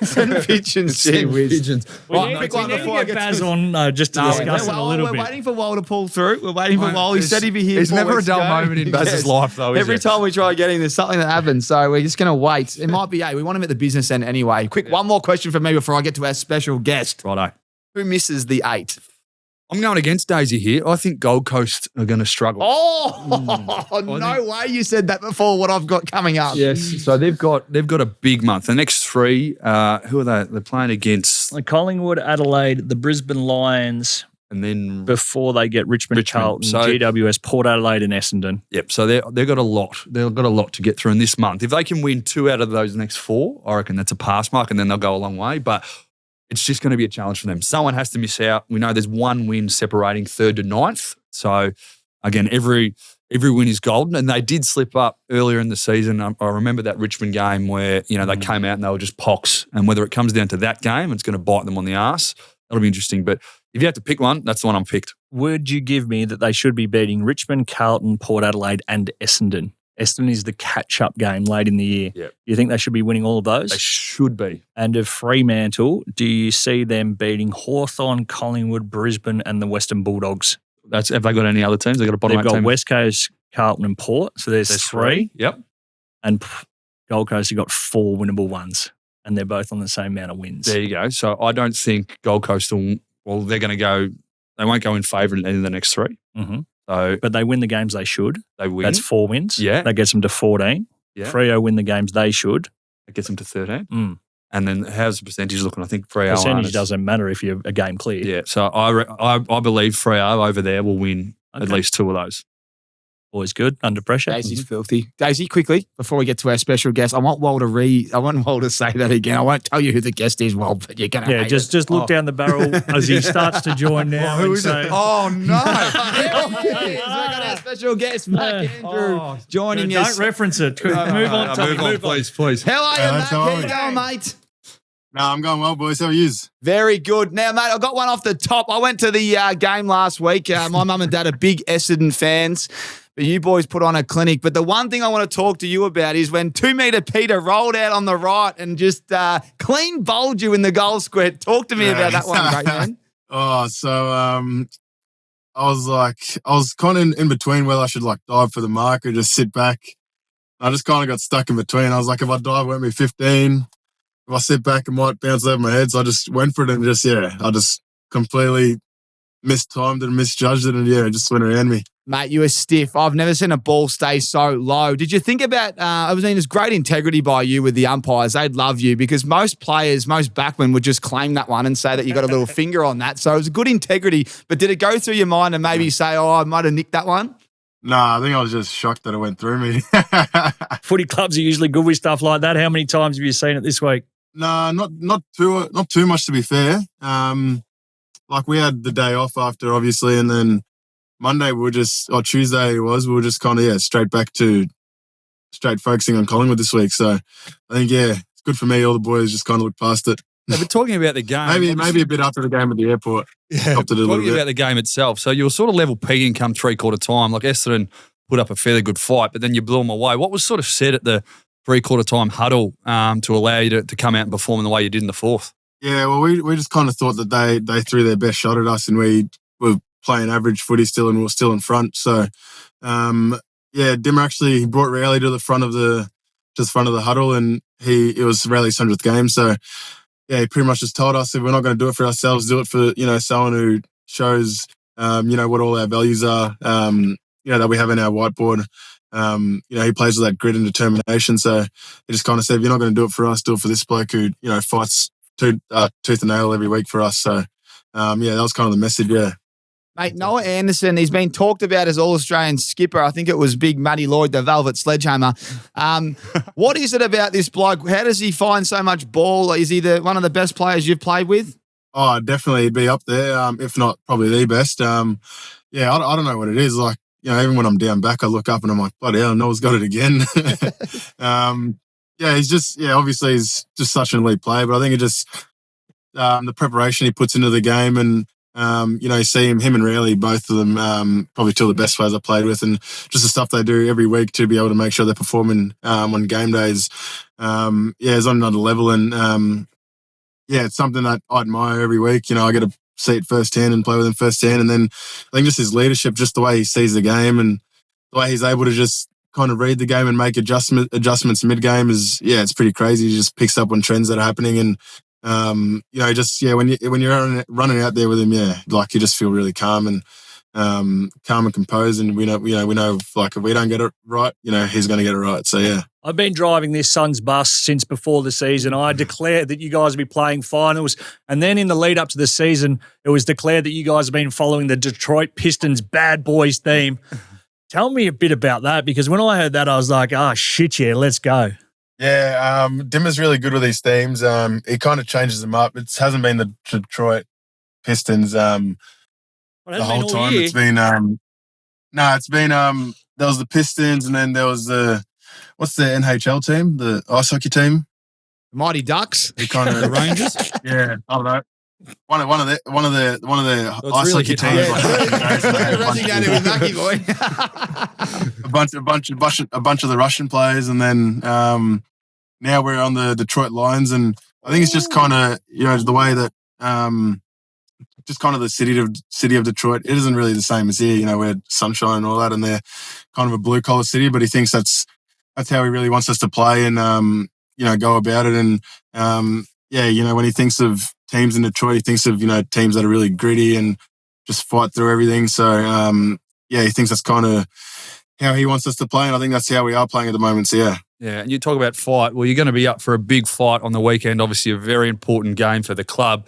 Speaker 1: Send pigeons, gee whiz.
Speaker 2: Pigeons.
Speaker 3: We need to get Baz on just to discuss it a little bit.
Speaker 1: We're waiting for Wal to pull through. We're waiting for Wal. He said he'd be here.
Speaker 2: There's never a dull moment in Baz's life, though, is
Speaker 1: Every time we try getting, there's something that happens. So we're just going to wait. It might be, we want him at the business end anyway. Quick, one more question for me before I get to our special guest.
Speaker 2: Righto.
Speaker 1: Who misses the 8?
Speaker 2: I'm going against Daisy here. I think Gold Coast are going to struggle.
Speaker 1: No way you said that before what I've got coming up.
Speaker 2: Yes. So they've got a big month. The next 3, who are they? They're playing against
Speaker 3: Collingwood, Adelaide, the Brisbane Lions,
Speaker 2: and then
Speaker 3: before they get Richmond. Carlton, GWS, Port Adelaide and Essendon.
Speaker 2: Yep. So they've got a lot. They've got a lot to get through in this month. If they can win 2 out of those next 4, I reckon that's a pass mark and then they'll go a long way. But it's just going to be a challenge for them. Someone has to miss out. We know there's 1 win separating 3rd to 9th. So, again, every win is golden. And they did slip up earlier in the season. I remember that Richmond game where, they came out and they were just pox. And whether it comes down to that game, it's going to bite them on the arse. That'll be interesting. But if you have to pick one, that's the one I'm picked.
Speaker 3: Would you give me that they should be beating Richmond, Carlton, Port Adelaide and Essendon? Essendon is the catch-up game late in the year.
Speaker 2: Yep.
Speaker 3: You think they should be winning all of those?
Speaker 2: They should be.
Speaker 3: And of Fremantle, do you see them beating Hawthorn, Collingwood, Brisbane and the Western Bulldogs?
Speaker 2: Have they got any other teams? They've got a bottom 8 team?
Speaker 3: They've got West Coast, Carlton and Port. So there's 3.
Speaker 2: Yep.
Speaker 3: And Gold Coast have got 4 winnable ones. And they're both on the same amount of wins.
Speaker 2: There you go. So I don't think Gold Coast they're going to go, they won't go in favour in the next 3.
Speaker 3: Mm-hmm.
Speaker 2: So,
Speaker 3: but they win the games they should.
Speaker 2: They win.
Speaker 3: That's 4 wins.
Speaker 2: Yeah.
Speaker 3: That gets them to 14.
Speaker 2: Yeah.
Speaker 3: Freo win the games they should.
Speaker 2: That gets them to 13.
Speaker 3: Mm.
Speaker 2: And then how's the percentage looking? I think Freo...
Speaker 3: Percentage doesn't matter if you're a game clear.
Speaker 2: Yeah. So I believe Freo over there will win at least 2 of those.
Speaker 3: Always good under pressure.
Speaker 1: Daisy's filthy. Daisy, quickly, before we get to our special guest, I want Wal to say that again. I won't tell you who the guest is, Wal, but you're going to hate
Speaker 3: just look down the barrel as he starts to join now.
Speaker 2: Who is it? Oh, no.
Speaker 1: There he is. We've got our special guest, Mac Andrew, joining us.
Speaker 3: Don't reference it. Move on, Tommy.
Speaker 2: Move on, please.
Speaker 1: How are you, Mac?
Speaker 4: how
Speaker 1: How
Speaker 4: are
Speaker 1: you
Speaker 4: we?
Speaker 1: going, mate?
Speaker 4: No, I'm going well, boys. How are you?
Speaker 1: Very good. Now, mate, I got one off the top. I went to the game last week. My mum and dad are big Essendon fans, but you boys put on a clinic. But the one thing I want to talk to you about is when 2 metre Peter rolled out on the right and just clean bowled you in the goal square. Talk to me about that one, great man.
Speaker 4: I was kind of in between whether I should dive for the mark or just sit back. I just kind of got stuck in between. I was like, if I dive, it won't be 15. If I sit back, it might bounce over my head. So I just went for it and I just completely mistimed it and misjudged it and it just went around me.
Speaker 1: Mate, you were stiff. I've never seen a ball stay so low. Did you think about, there's great integrity by you with the umpires. They'd love you because most players, most backmen would just claim that one and say that you got a little finger on that. So it was a good integrity. But did it go through your mind and maybe say, I might have nicked that one?
Speaker 4: Nah, I think I was just shocked that it went through me.
Speaker 3: Footy clubs are usually good with stuff like that. How many times have you seen it this week?
Speaker 4: Nah, not too much to be fair. We had the day off after, obviously, and then Monday Tuesday we were just kind of straight focusing on Collingwood this week. So I think it's good for me. All the boys just kind of looked past it.
Speaker 2: Yeah, but talking about the game,
Speaker 4: maybe a bit after the game at the airport.
Speaker 2: Yeah, talking about the game itself. So you were sort of level pegging come 3/4 time. Like Essendon put up a fairly good fight, but then you blew them away. What was sort of said at the 3/4 time huddle to allow you to come out and perform in the way you did in the fourth?
Speaker 4: Yeah, well, we just kind of thought that they threw their best shot at us and we were playing average footy still and we were still in front. So, Dimmer actually brought Rowley to the front of the huddle and it was Rowley's 100th game. So, he pretty much just told us if we're not going to do it for ourselves, do it for, someone who shows, what all our values are, that we have in our whiteboard. He plays with that grit and determination. So he just kind of said, if you're not going to do it for us, do it for this bloke who, fights tooth and nail every week for us. So, that was kind of the message,
Speaker 1: Mate, Noah Anderson, he's been talked about as All-Australian skipper. I think it was big Matty Lloyd, the Velvet Sledgehammer. What is it about this bloke? How does he find so much ball? Is he one of the best players you've played with?
Speaker 4: Oh, definitely he'd be up there, if not probably the best. I don't know what it is. Even when I'm down back, I look up and I'm like, bloody hell, Noah's got it again. Obviously he's just such an elite player, but I think it just the preparation he puts into the game and, you see him and Rowley, both of them, probably two of the best players I played with, and just the stuff they do every week to be able to make sure they're performing on game days, is on another level. And, it's something that I admire every week. I get to see it firsthand and play with him firsthand. And then I think just his leadership, just the way he sees the game and the way he's able to just kind of read the game and make adjustments mid-game is, it's pretty crazy. He just picks up on trends that are happening and, when you're running out there with him, you just feel really calm and composed, and we know if we don't get it right, he's going to get it right. So yeah.
Speaker 3: I've been driving this Suns bus since before the season. I declared that you guys would be playing finals, and then in the lead up to the season, it was declared that you guys have been following the Detroit Pistons Bad Boys theme. Tell me a bit about that, because when I heard that, I was like, shit, yeah, let's go.
Speaker 4: Yeah, Dimmer's really good with these themes. He kind of changes them up. It hasn't been the Detroit Pistons the whole time.
Speaker 3: Year.
Speaker 4: It's been there was the Pistons, and then there was what's the NHL team, the ice hockey team,
Speaker 1: Mighty Ducks.
Speaker 4: He kind of
Speaker 2: the Rangers.
Speaker 4: Yeah, I don't know. One of the ice hockey teams. A bunch of the Russian players, and then now we're on the Detroit Lions, and I think it's just kind of the way that just kind of the city of Detroit. It isn't really the same as here. We're sunshine and all that, and they're kind of a blue collar city. But he thinks that's how he really wants us to play and go about it. And when he thinks of teams in Detroit, he thinks of teams that are really gritty and just fight through everything. So he thinks that's kind of how he wants us to play, and I think that's how we are playing at the moment. So yeah.
Speaker 2: Yeah, and you talk about fight. Well, you're going to be up for a big fight on the weekend. Obviously, a very important game for the club.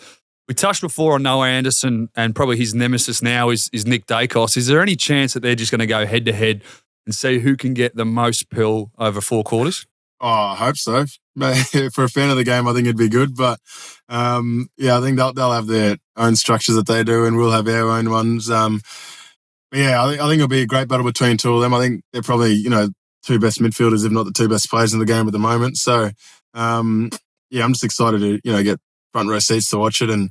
Speaker 2: We touched before on Noah Anderson, and probably his nemesis now is Nick Dacos. Is there any chance that they're just going to go head to head and see who can get the most pill over 4 quarters?
Speaker 4: Oh, I hope so. For a fan of the game, I think it'd be good. But I think they'll have their own structures that they do, and we'll have our own ones. I think it'll be a great battle between two of them. I think they're probably two best midfielders, if not the two best players in the game at the moment. So I'm just excited to get front row seats to watch it and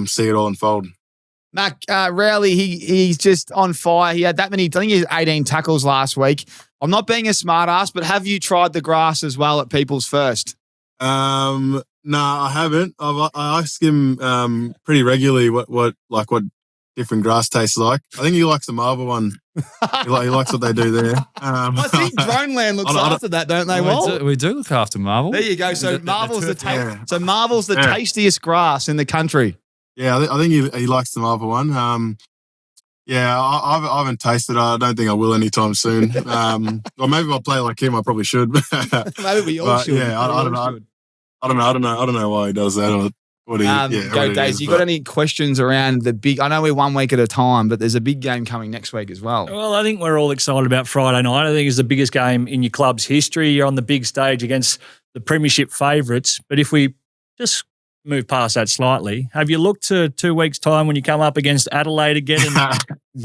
Speaker 4: see it all unfold.
Speaker 1: Mac, Rowley, he's just on fire. He had that many, I think he had 18 tackles last week. I'm not being a smart ass, but have you tried the grass as well at People's First?
Speaker 4: No, I haven't. I ask him pretty regularly what different grass tastes like. I think he likes the Marvel one. He likes what they do there.
Speaker 1: I think Droneland looks after that, don't they?
Speaker 2: We do look after Marvel.
Speaker 1: There you go. So Marvel's the tastiest grass in the country.
Speaker 4: Yeah, I think he likes the Marvel one. I haven't tasted it. I don't think I will anytime soon. Or maybe I'll play like him. I probably should.
Speaker 1: Maybe we all should.
Speaker 4: Yeah, I don't know why he does that.
Speaker 1: Daisy. You got any questions around the big? I know we're 1 week at a time, but there's a big game coming next week as well.
Speaker 3: Well, I think we're all excited about Friday night. I think it's the biggest game in your club's history. You're on the big stage against the premiership favourites. But if we just move past that slightly, have you looked to 2 weeks' time when you come up against Adelaide again? And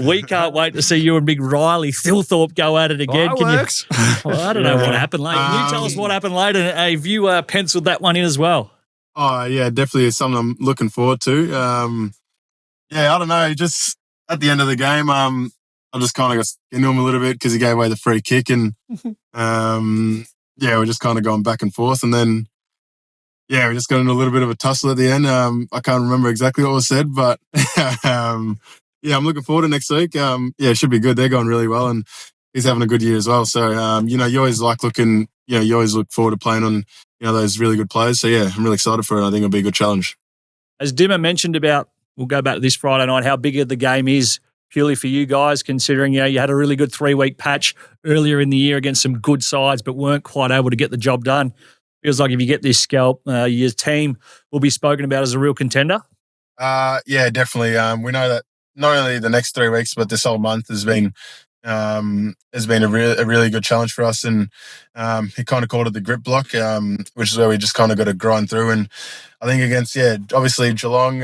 Speaker 3: we can't wait to see you and Big Riley Thilthorpe go at it again. Well, I don't know what happened late. Can you tell us what happened late? And have you penciled that one in as well?
Speaker 4: Oh, yeah, definitely is something I'm looking forward to. I don't know. Just at the end of the game, I just kind of got into him a little bit because he gave away the free kick. And, we're just kind of going back and forth. And then, we just got into a little bit of a tussle at the end. I can't remember exactly what was said, but, I'm looking forward to next week. It should be good. They're going really well, and he's having a good year as well. So, you always you always look forward to playing on, those really good players. So, I'm really excited for it. I think it'll be a good challenge.
Speaker 3: As Dimmer mentioned about, we'll go back to this Friday night, how big the game is purely for you guys, considering you had a really good 3-week patch earlier in the year against some good sides, but weren't quite able to get the job done. Feels like if you get this scalp, your team will be spoken about as a real contender.
Speaker 4: Definitely. We know that not only the next 3 weeks, but this whole month has been a really good challenge for us. And he kind of called it the grip block, which is where we just kind of got to grind through. And I think against, obviously Geelong,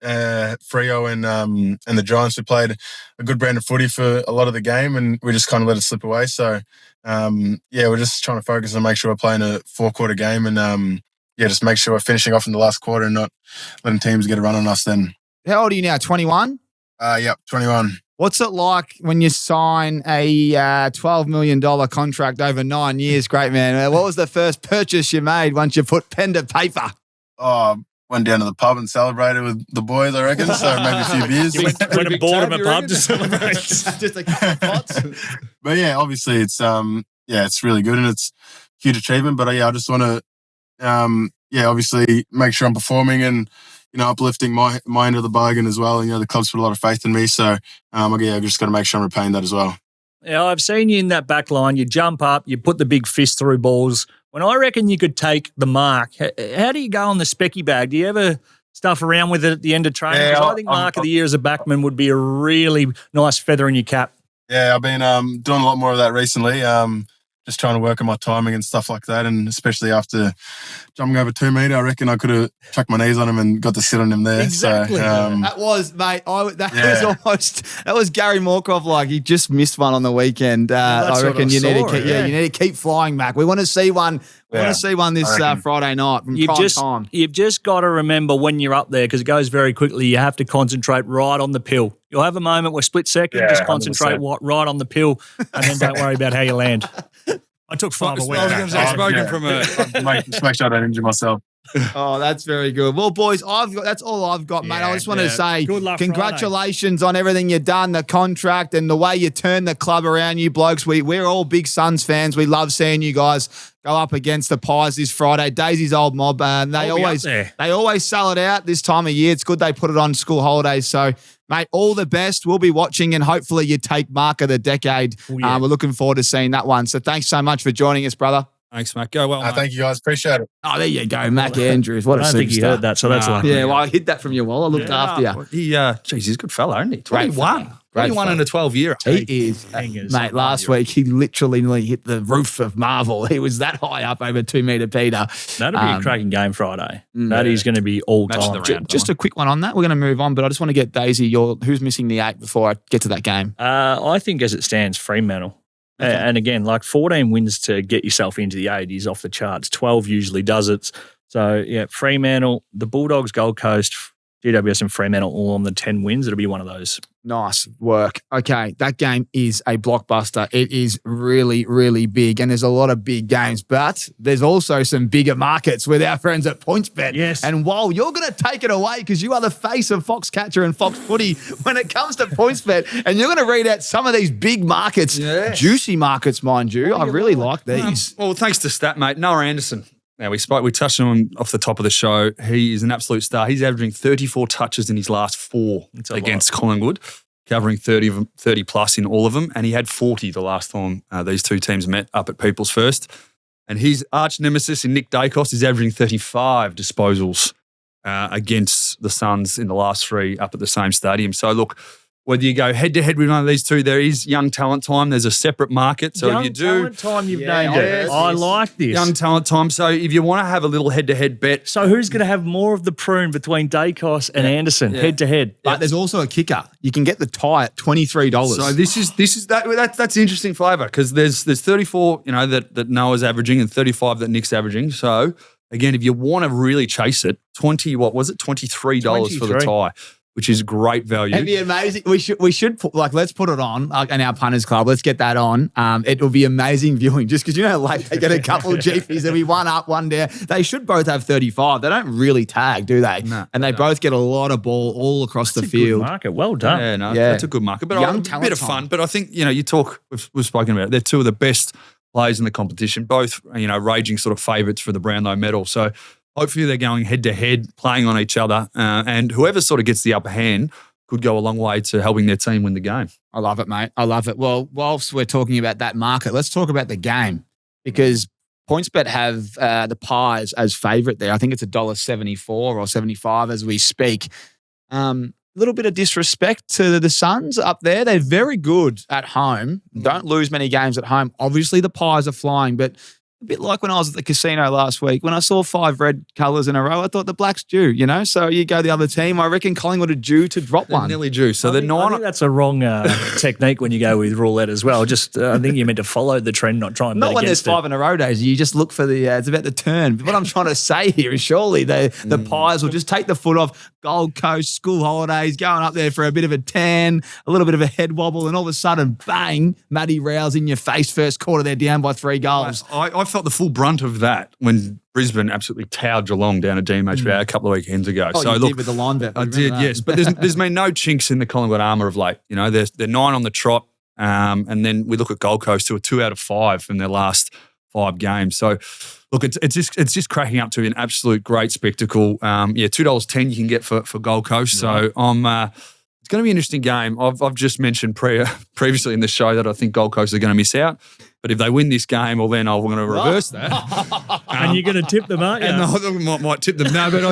Speaker 4: Freo and the Giants, we played a good brand of footy for a lot of the game, and we just kind of let it slip away. So, we're just trying to focus and make sure we're playing a 4-quarter game and, just make sure we're finishing off in the last quarter and not letting teams get a run on us then.
Speaker 1: How old are you now, 21?
Speaker 4: 21.
Speaker 1: What's it like when you sign a $12 million contract over 9 years? Great, man. What was the first purchase you made once you put pen to paper?
Speaker 4: Went down to the pub and celebrated with the boys, I reckon. So maybe a few beers.
Speaker 3: Went and bought him a pub to celebrate.
Speaker 1: Just a couple of pots.
Speaker 4: But obviously it's it's really good and it's a huge achievement. But I just want to obviously make sure I'm performing and uplifting my end of the bargain as well. And the club's put a lot of faith in me, so I've just got to make sure I'm repaying that as well.
Speaker 3: Yeah, I've seen you in that back line. You jump up, you put the big fist through balls. When I reckon you could take the mark, how do you go on the specky bag? Do you ever stuff around with it at the end of training?
Speaker 4: Yeah,
Speaker 3: I think mark of the year as a backman would be a really nice feather in your cap.
Speaker 4: Yeah, I've been doing a lot more of that recently. Just trying to work on my timing and stuff like that, and especially after jumping over 2 metre, I reckon I could have chucked my knees on him and got to sit on him there.
Speaker 3: Exactly.
Speaker 4: So,
Speaker 1: that was, mate. That was Gary Moorcroft. Like he just missed one on the weekend. I reckon you need to keep flying, Mac. We want to see one. We want to see one this Friday night from prime time.
Speaker 3: You've just got to remember when you're up there, because it goes very quickly. You have to concentrate right on the pill. You'll have a moment where split second, just concentrate right on the pill, and then don't worry about how you land. I took 5 away.
Speaker 2: Just
Speaker 4: make sure I don't injure myself.
Speaker 1: Oh, that's very good. Well, boys, that's all I've got, mate. I just want to say congratulations on everything you've done, the contract and the way you turned the club around, you blokes. We're all big Suns fans. We love seeing you guys go up against the Pies this Friday. Daisy's old mob, and they always sell it out this time of year. It's good they put it on school holidays. So, mate, all the best. We'll be watching, and hopefully you take mark of the decade. We're looking forward to seeing that one. So thanks so much for joining us, brother.
Speaker 2: Thanks, Matt. Go well, mate.
Speaker 4: Thank you, guys. Appreciate it.
Speaker 1: Oh, there you go, Mac Andrews. What a superstar.
Speaker 3: I don't think you heard that, so that's lucky.
Speaker 1: Yeah, well, I hid that from you while I looked after you.
Speaker 2: He's a good fellow, isn't he? 21.
Speaker 1: Great
Speaker 2: 21 in a 12-year.
Speaker 1: He is, mate. Last week he literally nearly hit the roof of Marvel. He was that high up over 2 metre Peter.
Speaker 3: That'll be a cracking game Friday. That is going to be all time.
Speaker 1: Just a quick one on that. We're going to move on, but I just want to get Daisy. Who's missing the 8 before I get to that game?
Speaker 3: I think as it stands, Fremantle. Okay. And again, like 14 wins to get yourself into the 8 is off the charts. 12 usually does it. So, yeah, Fremantle, the Bulldogs, Gold Coast, GWS and Fremantle all on the 10 wins. It'll be one of those.
Speaker 1: Nice work. Okay, that game is a blockbuster. It is really, really big, and there's a lot of big games, but there's also some bigger markets with our friends at PointsBet.
Speaker 3: Yes.
Speaker 1: And while you're going to take it away because you are the face of Foxcatcher and Fox Footy when it comes to PointsBet, and you're going to read out some of these big markets, juicy markets, mind you. I really like these.
Speaker 2: Well, thanks to Statmate, Noah Anderson. Now, we touched on him off the top of the show. He is an absolute star. He's averaging 34 touches in his last 4 against Collingwood, covering 30 plus in all of them. And he had 40 the last time these two teams met up at People's First. And his arch nemesis in Nick Dacos is averaging 35 disposals against the Suns in the last 3 up at the same stadium. So, look, whether you go head-to-head with one of these two, there is young talent time. There's a separate market. So
Speaker 3: young
Speaker 2: if you do...
Speaker 3: talent time, you've named it. I like this.
Speaker 2: Young talent time. So if you want to have a little head-to-head bet...
Speaker 3: So who's going to have more of the prune between Dacos and Anderson, head-to-head?
Speaker 1: But there's also a kicker. You can get the tie at $23.
Speaker 2: So this is that's interesting flavour because there's 34, that Noah's averaging and 35 that Nick's averaging. So again, if you want to really chase it, $23 for the tie, which is great value.
Speaker 1: It'd be amazing. We should put, let's put it on in our punters club. Let's get that on. It will be amazing viewing just because they get a couple of GPs. There'll be one up, one down. They should both have 35. They don't really tag, do they?
Speaker 2: No,
Speaker 1: and they both get a lot of ball all across the field.
Speaker 3: Good market. Well done.
Speaker 2: That's a good market. But a bit of fun. But I think, you talk, we've spoken about it. They're two of the best players in the competition, both, raging sort of favourites for the Brownlow medal. So hopefully they're going head-to-head, playing on each other, and whoever sort of gets the upper hand could go a long way to helping their team win the game.
Speaker 1: I love it, mate. I love it. Well, whilst we're talking about that market, let's talk about the game because PointsBet have the Pies as favourite there. I think it's $1.74 or 75 as we speak. A little bit of disrespect to the Suns up there. They're very good at home. Don't lose many games at home. Obviously, the Pies are flying, but a bit like when I was at the casino last week, when I saw 5 red colours in a row, I thought the Blacks due, So you go the other team. I reckon Collingwood are due to drop one.
Speaker 2: Nearly due. So
Speaker 3: I think that's a wrong technique when you go with roulette as well. Just I think you're meant to follow the trend, not try and bet
Speaker 1: when there's 5 in a row days. You just look for it's about the turn. But what I'm trying to say here is surely the Pies will just take the foot off. Gold Coast, school holidays, going up there for a bit of a tan, a little bit of a head wobble, and all of a sudden, bang, Matty Rouse in your face. First quarter, they're down by 3 goals.
Speaker 2: I felt the full brunt of that when Brisbane absolutely towed Geelong down at DMH a couple of weekends ago.
Speaker 1: Oh, so you did with the line bet.
Speaker 2: I did, yes. But there's been no chinks in the Collingwood armour of late. They're 9 on the trot, and then we look at Gold Coast, who are 2 out of 5 from their last 5 games. So, look, it's just cracking up to an absolute great spectacle. $2.10 you can get for Gold Coast. So it's going to be an interesting game. I've just mentioned previously in the show that I think Gold Coast are going to miss out. But if they win this game, well, then I'm going to reverse that.
Speaker 3: And you're going to tip them, aren't you?
Speaker 2: And I might tip them. No, but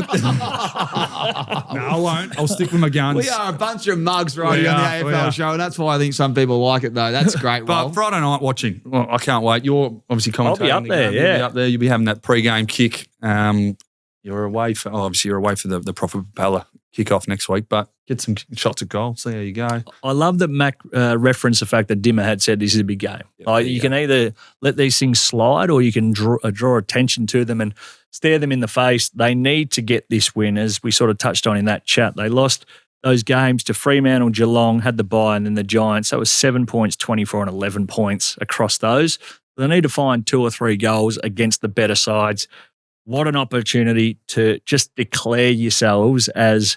Speaker 2: I won't. I'll stick with my guns.
Speaker 1: We are a bunch of mugs right here on the AFL show, and that's why I think some people like it, though. That's great.
Speaker 2: But Friday night watching, well, I can't wait. You're obviously commentating.
Speaker 3: I'll be up there,
Speaker 2: You'll be up there. You'll be having that pre-game kick. You're away for the Propeller kickoff next week, but get some shots at goal. See how you go.
Speaker 3: I love that Mac referenced the fact that Dimmer had said this is a big game. You can either let these things slide or you can draw attention to them and stare them in the face. They need to get this win, as we sort of touched on in that chat. They lost those games to Fremantle, Geelong, had the bye, and then the Giants. That was 7 points, 24 and 11 points across those. They need to find 2 or 3 goals against the better sides. What an opportunity to just declare yourselves as,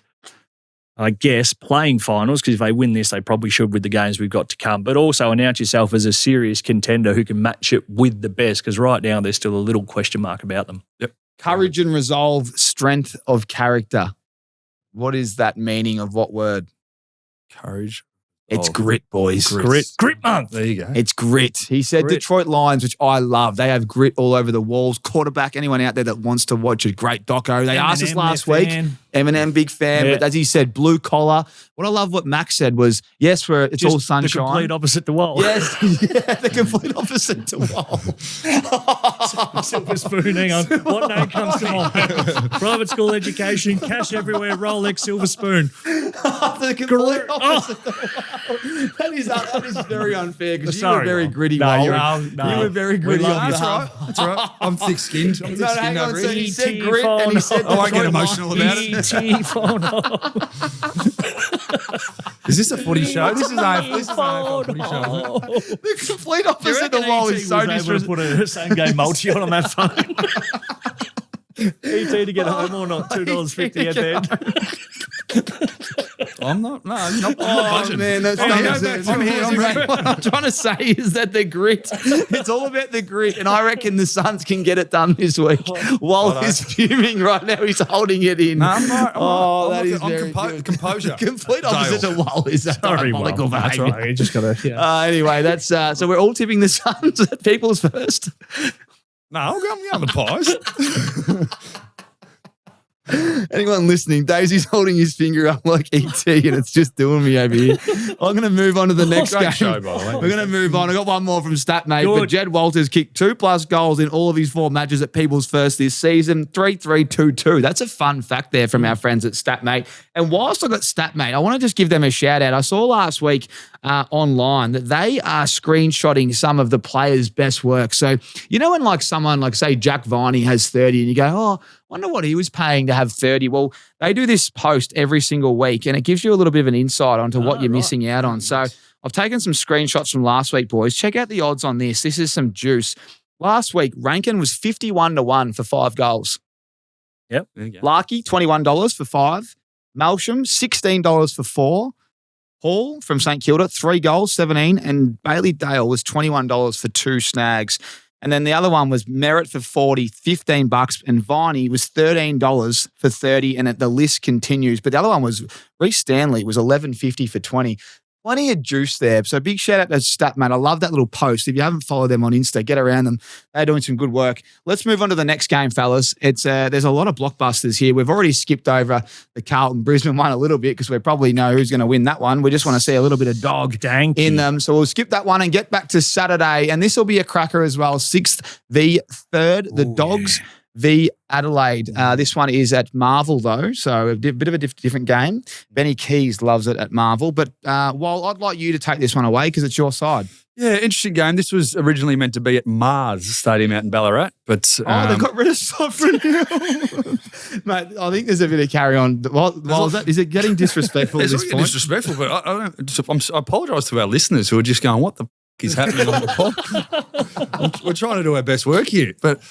Speaker 3: I guess, playing finals, because if they win this, they probably should with the games we've got to come, but also announce yourself as a serious contender who can match it with the best, because right now there's still a little question mark about them.
Speaker 2: Yep.
Speaker 1: Courage and resolve, strength of character. What is that meaning of what word?
Speaker 2: Courage.
Speaker 1: It's grit, boys.
Speaker 3: Grit month.
Speaker 2: There you go.
Speaker 1: It's grit. He said
Speaker 3: Grit.
Speaker 1: Detroit Lions, which I love. They have grit all over the walls. Quarterback, anyone out there that wants to watch a great doco. They asked us last week. Eminem, big fan.
Speaker 3: Yeah.
Speaker 1: But as he said, blue collar. What I love what Max said was, yes, it's all sunshine.
Speaker 3: The complete opposite to Wall.
Speaker 1: Yes, yeah, the complete opposite to Wall.
Speaker 3: Silver spoon, hang on. What name comes to mind? Private school education, cash everywhere, Rolex, silver spoon.
Speaker 1: The complete opposite to Wall. That is very unfair because you were
Speaker 3: Sorry,
Speaker 1: very
Speaker 3: Wall.
Speaker 1: gritty.
Speaker 3: No,
Speaker 1: mate.
Speaker 3: no.
Speaker 1: You were very gritty.
Speaker 3: love
Speaker 1: on
Speaker 3: you.
Speaker 1: behalf.
Speaker 2: That's right. I'm thick-skinned. I'm
Speaker 1: No, hang
Speaker 2: thick-skinned
Speaker 1: on.
Speaker 2: over
Speaker 1: So
Speaker 2: here.
Speaker 1: he said grit and he said
Speaker 2: I won't get
Speaker 1: Detroit
Speaker 2: emotional about it.
Speaker 3: E.T. phone.
Speaker 2: Is this a footy show? This is an AFL footy show.
Speaker 1: The complete opposite to Wall is so disrespectful.
Speaker 3: Put a same game multi on that phone. ET to get home or not? $2.50 at the end.
Speaker 2: I'm not. No, I'm not
Speaker 1: Oh
Speaker 2: budging.
Speaker 1: man, that's
Speaker 2: I'm here. I'm ready.
Speaker 1: What I'm trying to say is that the grit, it's all about the grit, and I reckon the Suns can get it done this week. While he's fuming right now, he's holding it in.
Speaker 2: No, I'm not.
Speaker 1: That is very good.
Speaker 2: Composure.
Speaker 1: Complete opposite to Wall is that diabolical
Speaker 3: That's
Speaker 1: behaviour.
Speaker 3: right. You just got to. Yeah.
Speaker 1: Anyway, that's so we're all tipping the Suns at People's first.
Speaker 2: No, I'm going the Pies.
Speaker 1: Anyone listening, Daisy's holding his finger up like ET and it's just doing me over here. I'm going to move on to the next
Speaker 2: Great
Speaker 1: game.
Speaker 2: show, by the way.
Speaker 1: We're going to move on. I got one more from Statmate,
Speaker 3: Good.
Speaker 1: but Jed Walters kicked 2+ goals in all of his 4 matches at People's First this season, 3-3-2-2. That's a fun fact there from our friends at Statmate. And whilst I got Statmate, I want to just give them a shout out. I saw last week online that they are screenshotting some of the players' best work. So, you know when like someone like say Jack Viney has 30 and you go, oh, wonder what he was paying to have 30. Well, they do this post every single week and it gives you a little bit of an insight onto what you're missing out on. So I've taken some screenshots from last week, boys. Check out the odds on this. This is some juice. Last week, Rankin was 51-1 for 5 goals.
Speaker 3: Yep.
Speaker 1: Larky, $21 for 5. Melsham, $16 for 4. Hall from St Kilda, 3 goals, 17. And Bailey Dale was $21 for 2 snags. And then the other one was Merritt for 40, $15, and Viney was $13 for 30, and the list continues. But the other one was Reece Stanley was $11.50 for 20. Plenty of juice there. So big shout out to Statman. I love that little post. If you haven't followed them on Insta, get around them. They're doing some good work. Let's move on to the next game, fellas. It's there's a lot of blockbusters here. We've already skipped over the Carlton Brisbane one a little bit because we probably know who's going to win that one. We just want to see a little bit of dog in them. So we'll skip that one and get back to Saturday. And this will be a cracker as well. 6th v 3rd. The Dogs v Adelaide. This one is at Marvel though, so a bit of a different game. Benny Keys loves it at Marvel, but while I'd like you to take this one away because it's your side.
Speaker 2: Yeah, interesting game. This was originally meant to be at Mars Stadium out in Ballarat, but
Speaker 1: they got rid of Sovereign Hill. Mate, I think there's a bit of carry on. Is it getting disrespectful at this point?
Speaker 2: Disrespectful, but I apologise to our listeners who are just going, "What the is happening on the pod?" We're trying to do our best work here, but.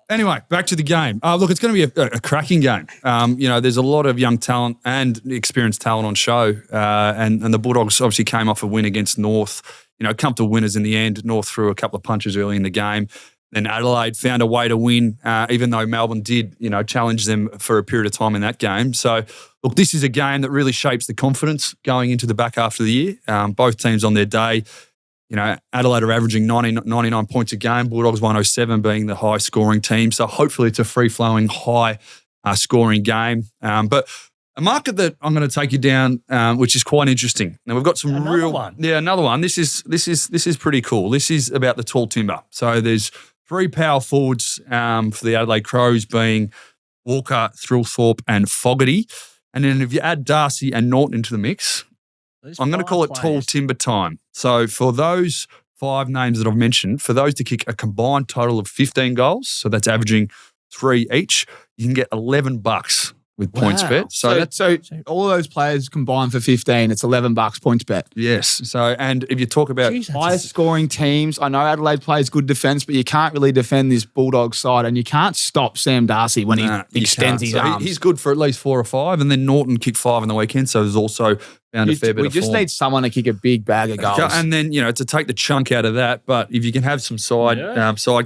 Speaker 2: Anyway, back to the game. Look, it's going to be a cracking game. There's a lot of young talent and experienced talent on show, and the Bulldogs obviously came off a win against North. Comfortable winners in the end. North threw a couple of punches early in the game. Then Adelaide found a way to win, even though Melbourne did, challenge them for a period of time in that game. So, look, this is a game that really shapes the confidence going into the back half of the year. Both teams on their day. Adelaide are averaging 99 points a game, Bulldogs 107 being the high scoring team. So hopefully it's a free-flowing, high scoring game. But a market that I'm going to take you down, which is quite interesting. Now we've got some another one. This is pretty cool. This is about the tall timber. So there's 3 power forwards for the Adelaide Crows being Walker, Thrillthorpe and Fogarty. And then if you add Darcy and Norton into the mix, I'm going to call it tall timber time. So for those 5 names that I've mentioned, for those to kick a combined total of 15 goals, so that's averaging 3 each, you can get $11 with PointsBet.
Speaker 1: So all those players combined for 15, it's $11 PointsBet.
Speaker 2: Yes. So, and if you talk about
Speaker 1: highest scoring teams, I know Adelaide plays good defence, but you can't really defend this Bulldogs side, and you can't stop Sam Darcy when he extends his arms.
Speaker 2: He's good for at least 4 or 5, and then Norton kicked 5 in the weekend, so there's also found a fair bit of form.
Speaker 1: We just need someone to kick a big bag of goals.
Speaker 2: And then, to take the chunk out of that, but if you can have some side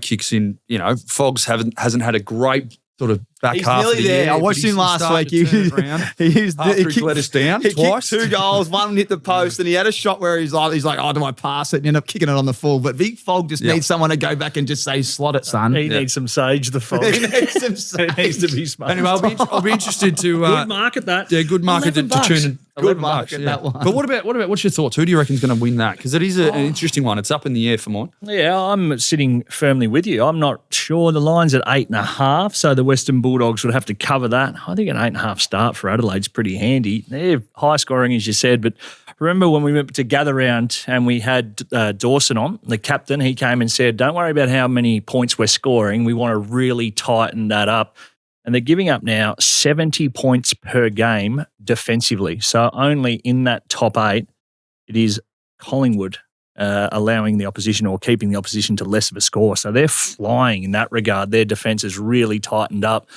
Speaker 2: kicks in, Fogs hasn't had a great sort of back
Speaker 1: He's
Speaker 2: half
Speaker 1: nearly
Speaker 2: of the
Speaker 1: there.
Speaker 2: year,
Speaker 1: I
Speaker 2: but
Speaker 1: watched
Speaker 2: he's
Speaker 1: him last
Speaker 2: started
Speaker 1: week.
Speaker 2: to turn it around. After he let us down
Speaker 1: He
Speaker 2: twice.
Speaker 1: kicked 2 goals. One hit the post, and he had a shot where he's like, oh, do I pass it? And end up kicking it on the full. But Big Fog just needs someone to go back and just say, slot it, son.
Speaker 3: He needs some sage, the Fog.
Speaker 1: He needs some sage.
Speaker 3: He needs to be smart.
Speaker 2: Anyway, I'll be interested to
Speaker 3: Good market that.
Speaker 2: yeah, good market to
Speaker 3: $11.
Speaker 2: tune in.
Speaker 1: Good
Speaker 2: $11,
Speaker 1: market, that one.
Speaker 2: But what about what's your thoughts? Who do you reckon is going to win that? Because it is an interesting one. It's up in the air for mine.
Speaker 3: Yeah, I'm sitting firmly with you. I'm not sure. The line's at 8.5, so the Western Bulldogs would have to cover that. I think an 8.5 start for Adelaide's pretty handy. They're high scoring, as you said, but remember when we went to gather round and we had Dawson on, the captain, he came and said, don't worry about how many points we're scoring. We want to really tighten that up. And they're giving up now 70 points per game defensively. So only in that top 8, it is Collingwood allowing the opposition or keeping the opposition to less of a score. So they're flying in that regard. Their defence has really tightened up.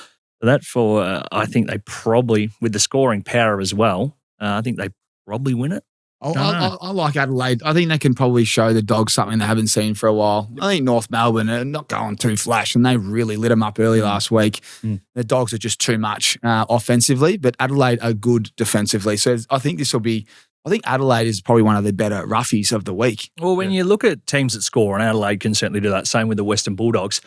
Speaker 3: So that I think they probably, with the scoring power as well, I think they probably win it.
Speaker 1: I like Adelaide. I think they can probably show the Dogs something they haven't seen for a while. I think North Melbourne are not going too flash, and they really lit them up early last week. The Dogs are just too much offensively, but Adelaide are good defensively. So I think Adelaide is probably one of the better roughies of the week.
Speaker 3: Well, when you look at teams that score, and Adelaide can certainly do that, same with the Western Bulldogs.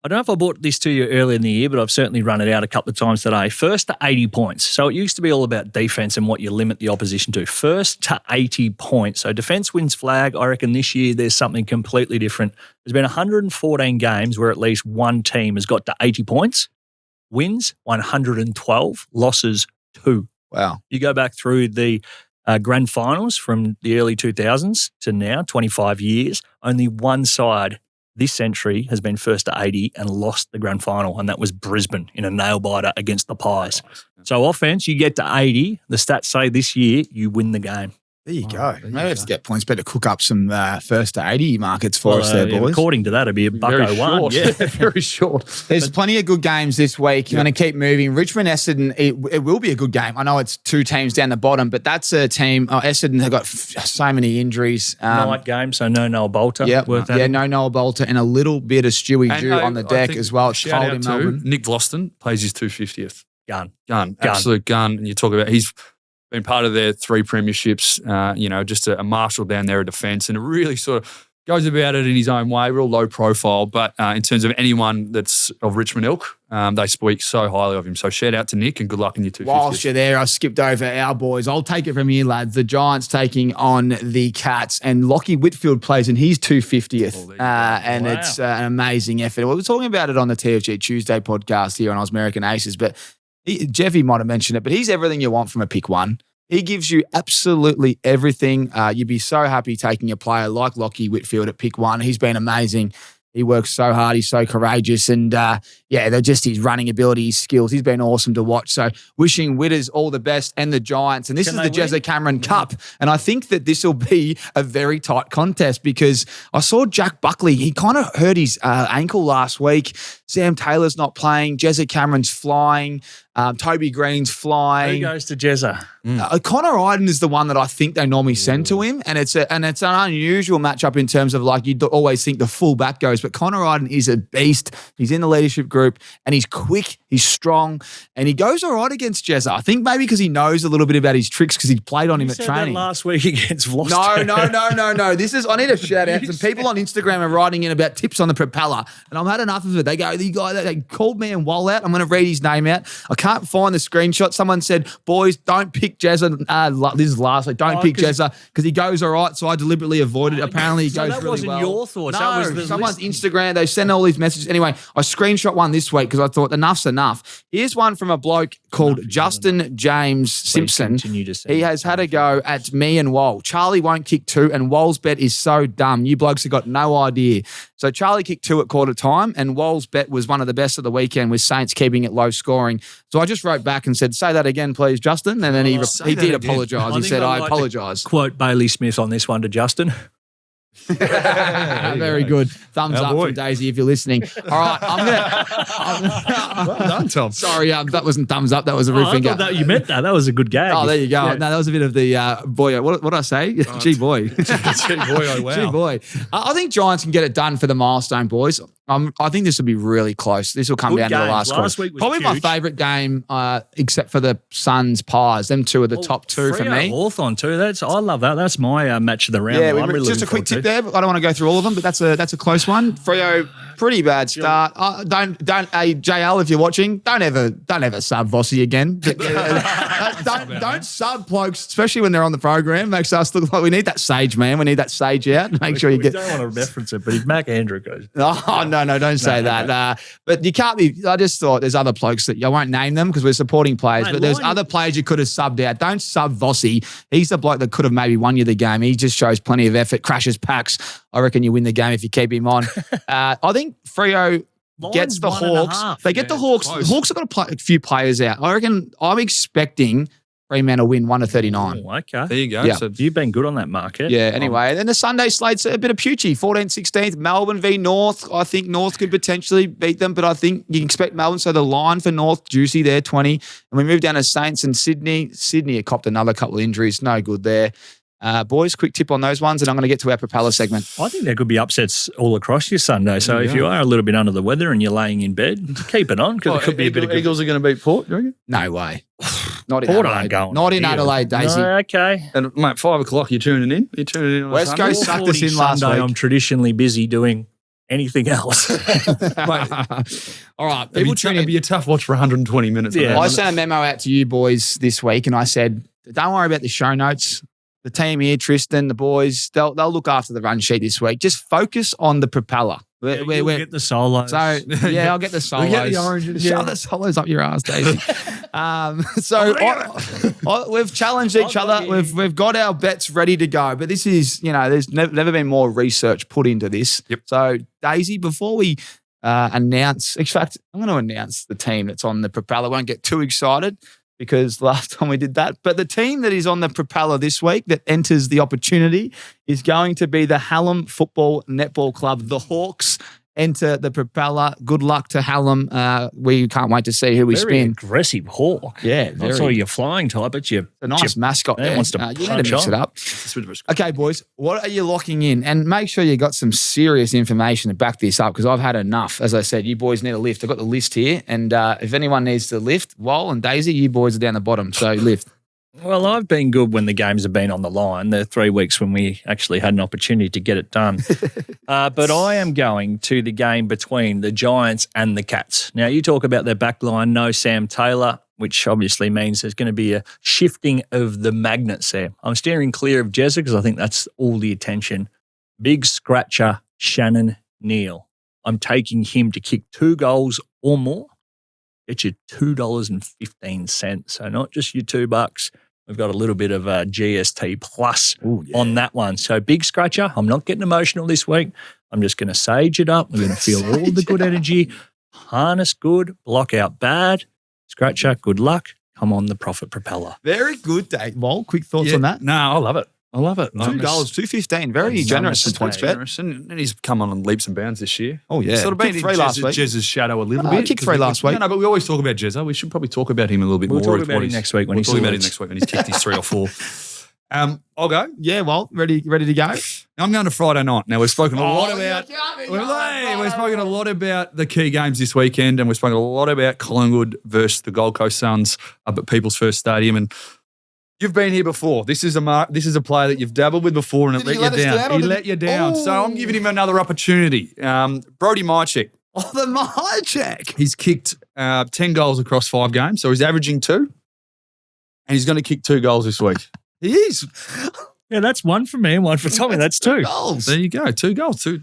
Speaker 3: I don't know if I brought this to you earlier in the year, but I've certainly run it out a couple of times today. First to 80 points. So it used to be all about defence and what you limit the opposition to. First to 80 points. So defence wins flag. I reckon this year there's something completely different. There's been 114 games where at least one team has got to 80 points. Wins 112, losses 2.
Speaker 1: Wow.
Speaker 3: You go back through the grand finals from the early 2000s to now, 25 years, only one side this century has been first to 80 and lost the grand final, and that was Brisbane in a nail-biter against the Pies. So offense, you get to 80. The stats say this year you win the game.
Speaker 1: There you go. Maybe we have to get points. Better cook up some first to 80 markets for us there, boys.
Speaker 3: According to that, it'd be a $1.01.
Speaker 2: Yeah, very short.
Speaker 1: There's plenty of good games this week. You're going to keep moving. Richmond, Essendon, it will be a good game. I know it's 2 teams down the bottom, but that's a team. Essendon have got so many injuries.
Speaker 3: Night game, so no Noah Bolter.
Speaker 1: No Noah Bolter and a little bit of Stewie Dew on the deck as well. It's cold in Melbourne.
Speaker 2: Nick Vlosten plays his 250th.
Speaker 3: Gun.
Speaker 2: Absolute gun. And you talk about he's been part of their 3 premierships, just a marshal down there at defence, and it really sort of goes about it in his own way, real low profile. But in terms of anyone that's of Richmond ilk, they speak so highly of him. So shout out to Nick and good luck in your 250th.
Speaker 1: Whilst you're there, I skipped over our boys. I'll take it from you, lads. The Giants taking on the Cats, and Lockie Whitfield plays in his 250th. It's an amazing effort. We were talking about it on the TFG Tuesday podcast here on Oz American Aces, but Jeffy might have mentioned it, but he's everything you want from a pick one. He gives you absolutely everything. You'd be so happy taking a player like Lockie Whitfield at pick one. He's been amazing. He works so hard. He's so courageous. And they're just his running ability, his skills. He's been awesome to watch. So wishing Witters all the best and the Giants. And this is the Jezza Cameron Cup. And I think that this will be a very tight contest because I saw Jack Buckley. He kind of hurt his ankle last week. Sam Taylor's not playing. Jezza Cameron's flying. Toby Green's flying.
Speaker 3: Who goes to Jezza?
Speaker 1: Connor Iden is the one that I think they normally send to him, and it's an unusual matchup in terms of like you'd always think the full back goes, but Connor Iden is a beast. He's in the leadership group, and he's quick, he's strong, and he goes all right against Jezza. I think maybe because he knows a little bit about his tricks because he played on him at training.
Speaker 3: That last week against Vlosten.
Speaker 1: No. I need to shout out some people on Instagram are writing in about tips on the Propeller, and I've had enough of it. They go, the guy they called me and Wall out. I'm going to read his name out. I can't find the screenshot. Someone said, boys, don't pick Jezza. This is last week. Don't pick Jezza because he goes all right. So I deliberately avoided it. Apparently he goes really well.
Speaker 3: That wasn't your thoughts.
Speaker 1: No,
Speaker 3: that was
Speaker 1: someone's Instagram. They send all these messages. Anyway, I screenshot one this week because I thought enough's enough. Here's one from a bloke called Justin James Simpson. He has had a go at me and Wall. Charlie won't kick 2 and Wall's bet is so dumb. You blokes have got no idea. So Charlie kicked 2 at quarter time and Wall's bet was one of the best of the weekend with Saints keeping it low scoring. So I just wrote back and said, say that again, please, Justin. And then he did apologise. He said, I apologise.
Speaker 3: Quote Bailey Smith on this one to Justin.
Speaker 1: Very good. Thumbs up from Daisy if you're listening. All right,
Speaker 2: well done, Tom.
Speaker 1: Sorry, that wasn't thumbs up. That was a rear finger.
Speaker 3: I thought you meant that. That was a good gag.
Speaker 1: Oh, there you go. Yeah. No, that was a bit of the boy. What did I say? Gee boy.
Speaker 2: Gee boy, oh wow.
Speaker 1: Gee boy. I think Giants can get it done for the milestone, boys. I think this will be really close. This will come
Speaker 3: Good
Speaker 1: down to the
Speaker 3: games.
Speaker 1: last
Speaker 3: Last
Speaker 1: quarter.
Speaker 3: week was
Speaker 1: Probably my
Speaker 3: huge.
Speaker 1: favourite game, except for the Suns Pies. Them two are the top two for me.
Speaker 3: Hawthorn too. I love that. That's my match of the round.
Speaker 1: Yeah,
Speaker 3: I'm really
Speaker 1: just a
Speaker 3: looking
Speaker 1: quick tip
Speaker 3: forward
Speaker 1: there. I don't want to go through all of them, but that's a close one. Freo, pretty bad start. Don't hey JL, if you're watching, don't ever sub Vossi again. don't sub blokes, especially when they're on the program. Makes us look like we need that sage, man. We need that sage out. Make sure you
Speaker 3: We
Speaker 1: get.
Speaker 3: don't want to reference it, but if Mac Andrew goes.
Speaker 1: Oh no, don't say that. But you can't be. I just thought there's other blokes that I won't name them because we're supporting players.
Speaker 3: Mate,
Speaker 1: but there's other players you could have subbed out. Don't sub Vossi. He's the bloke that could have maybe won you the game. He just shows plenty of effort, crashes packs. I reckon you win the game if you keep him on. I think Freo gets the Hawks. They get the Hawks.
Speaker 2: close.
Speaker 1: The Hawks have got to play a few players out. I reckon I'm expecting Fremantle win 1-39.
Speaker 3: Oh, okay.
Speaker 2: There you go.
Speaker 1: Yeah.
Speaker 2: So
Speaker 3: You've been good on that market.
Speaker 1: Yeah, anyway. Then the Sunday slate's a bit of Pewtch. 14th, 16th. Melbourne v North. I think North could potentially beat them, but I think you can expect Melbourne. So the line for North, juicy there, 20. And we move down to Saints and Sydney. Sydney have copped another couple of injuries. No good there. Boys, quick tip on those ones, and I'm going to get to our Propeller segment.
Speaker 3: I think there could be upsets all across your Sunday. So if you are a little bit under the weather and you're laying in bed, keep it on because it could be a bit of good.
Speaker 2: Eagles are going to beat Port, do you reckon?
Speaker 1: No way. Not in
Speaker 3: Port
Speaker 1: Adelaide.
Speaker 3: aren't going.
Speaker 1: Not in
Speaker 3: Yeah.
Speaker 1: Adelaide, Daisy.
Speaker 3: No, okay.
Speaker 2: And mate, 5 o'clock, you're tuning in? You're tuning in on
Speaker 1: West
Speaker 2: Sunday?
Speaker 1: Coast sucked us in last
Speaker 3: Sunday,
Speaker 1: week.
Speaker 3: I'm traditionally busy doing anything else.
Speaker 1: All right.
Speaker 2: It'd be, it'd be a tough watch for 120 minutes.
Speaker 3: Yeah.
Speaker 1: I sent a memo out to you boys this week and I said, don't worry about the show notes. The team here, Tristan, the boys, they'll look after the run sheet this week. Just focus on the Propeller.
Speaker 3: You'll get the solos.
Speaker 1: So, yeah, I'll get the solos.
Speaker 2: We'll get the oranges,
Speaker 1: Shove
Speaker 2: yeah.
Speaker 1: the solos up your ass, Daisy. We've challenged each other. We've got our bets ready to go. But this is, there's never been more research put into this.
Speaker 2: Yep.
Speaker 1: So, Daisy, before we announce, in fact, I'm going to announce the team that's on the Propeller. Won't get too excited because last time we did that. But the team that is on the Propeller this week that enters the opportunity is going to be the Hallam Football Netball Club. The Hawks enter the Propeller. Good luck to Hallam. We can't wait to see who we
Speaker 3: very
Speaker 1: spin.
Speaker 3: aggressive hawk.
Speaker 1: Yeah,
Speaker 3: Not
Speaker 1: very.
Speaker 3: sort of your flying type, but you
Speaker 1: A nice mascot
Speaker 3: Yeah,
Speaker 1: there.
Speaker 3: wants to
Speaker 1: You need to
Speaker 3: punch
Speaker 1: mix
Speaker 3: on.
Speaker 1: it up.
Speaker 2: It's a bit of a
Speaker 1: Okay, boys, what are you locking in? And make sure you got some serious information to back this up because I've had enough. As I said, you boys need a lift. I've got the list here. And if anyone needs to lift, Wal and Daisy, you boys are down the bottom. So lift.
Speaker 3: Well, I've been good when the games have been on the line. The 3 weeks when we actually had an opportunity to get it done. But I am going to the game between the Giants and the Cats. Now, you talk about their back line, no Sam Taylor, which obviously means there's going to be a shifting of the magnets there. I'm steering clear of Jezza because I think that's all the attention. Big scratcher, Shannon Neal. I'm taking him to kick 2 goals or more. Get you $2.15. So not just your $2. We've got a little bit of a GST plus on that one. So big scratcher. I'm not getting emotional this week. I'm just going to sage it up. I'm going to feel all the good energy. Harness good. Block out bad. Scratcher, good luck. Come on the Profit Propeller.
Speaker 1: Very good, Dave. Wal, quick thoughts on that?
Speaker 2: No, I love it. I love it.
Speaker 1: 2 goals, 215. Very generous from PointsBet.
Speaker 2: Generous. And he's come on leaps and bounds this year.
Speaker 1: Oh, yeah.
Speaker 2: Sort of been
Speaker 1: Kicked
Speaker 2: in
Speaker 1: 3 last week.
Speaker 2: Jez's shadow a little
Speaker 1: I
Speaker 2: bit.
Speaker 1: kicked 3 last week.
Speaker 2: No, but we always talk about Jezza. We should probably talk about him a little bit
Speaker 3: We'll
Speaker 2: more.
Speaker 3: talk about him next week when
Speaker 2: we'll
Speaker 3: he
Speaker 2: talk about him
Speaker 3: sorts.
Speaker 2: next week when he's kicked his 3 or 4. I'll go.
Speaker 1: Yeah, Wal, ready to go?
Speaker 2: Now I'm going to Friday night. Now we've spoken a lot about we've spoken a lot about the key games this weekend, and we've spoken a lot about Collingwood versus the Gold Coast Suns up at People's First Stadium. And you've been here before. This is a player that you've dabbled with before, and it let you down. He let you down. So I'm giving him another opportunity. Brody Mychek.
Speaker 1: Oh, the Mychek.
Speaker 2: He's kicked 10 goals across 5 games, so he's averaging 2, and he's going to kick 2 goals this week.
Speaker 1: He is.
Speaker 3: Yeah, that's 1 for me and 1 for Tommy. That's 2.
Speaker 1: Goals.
Speaker 2: There you go, 2 goals, two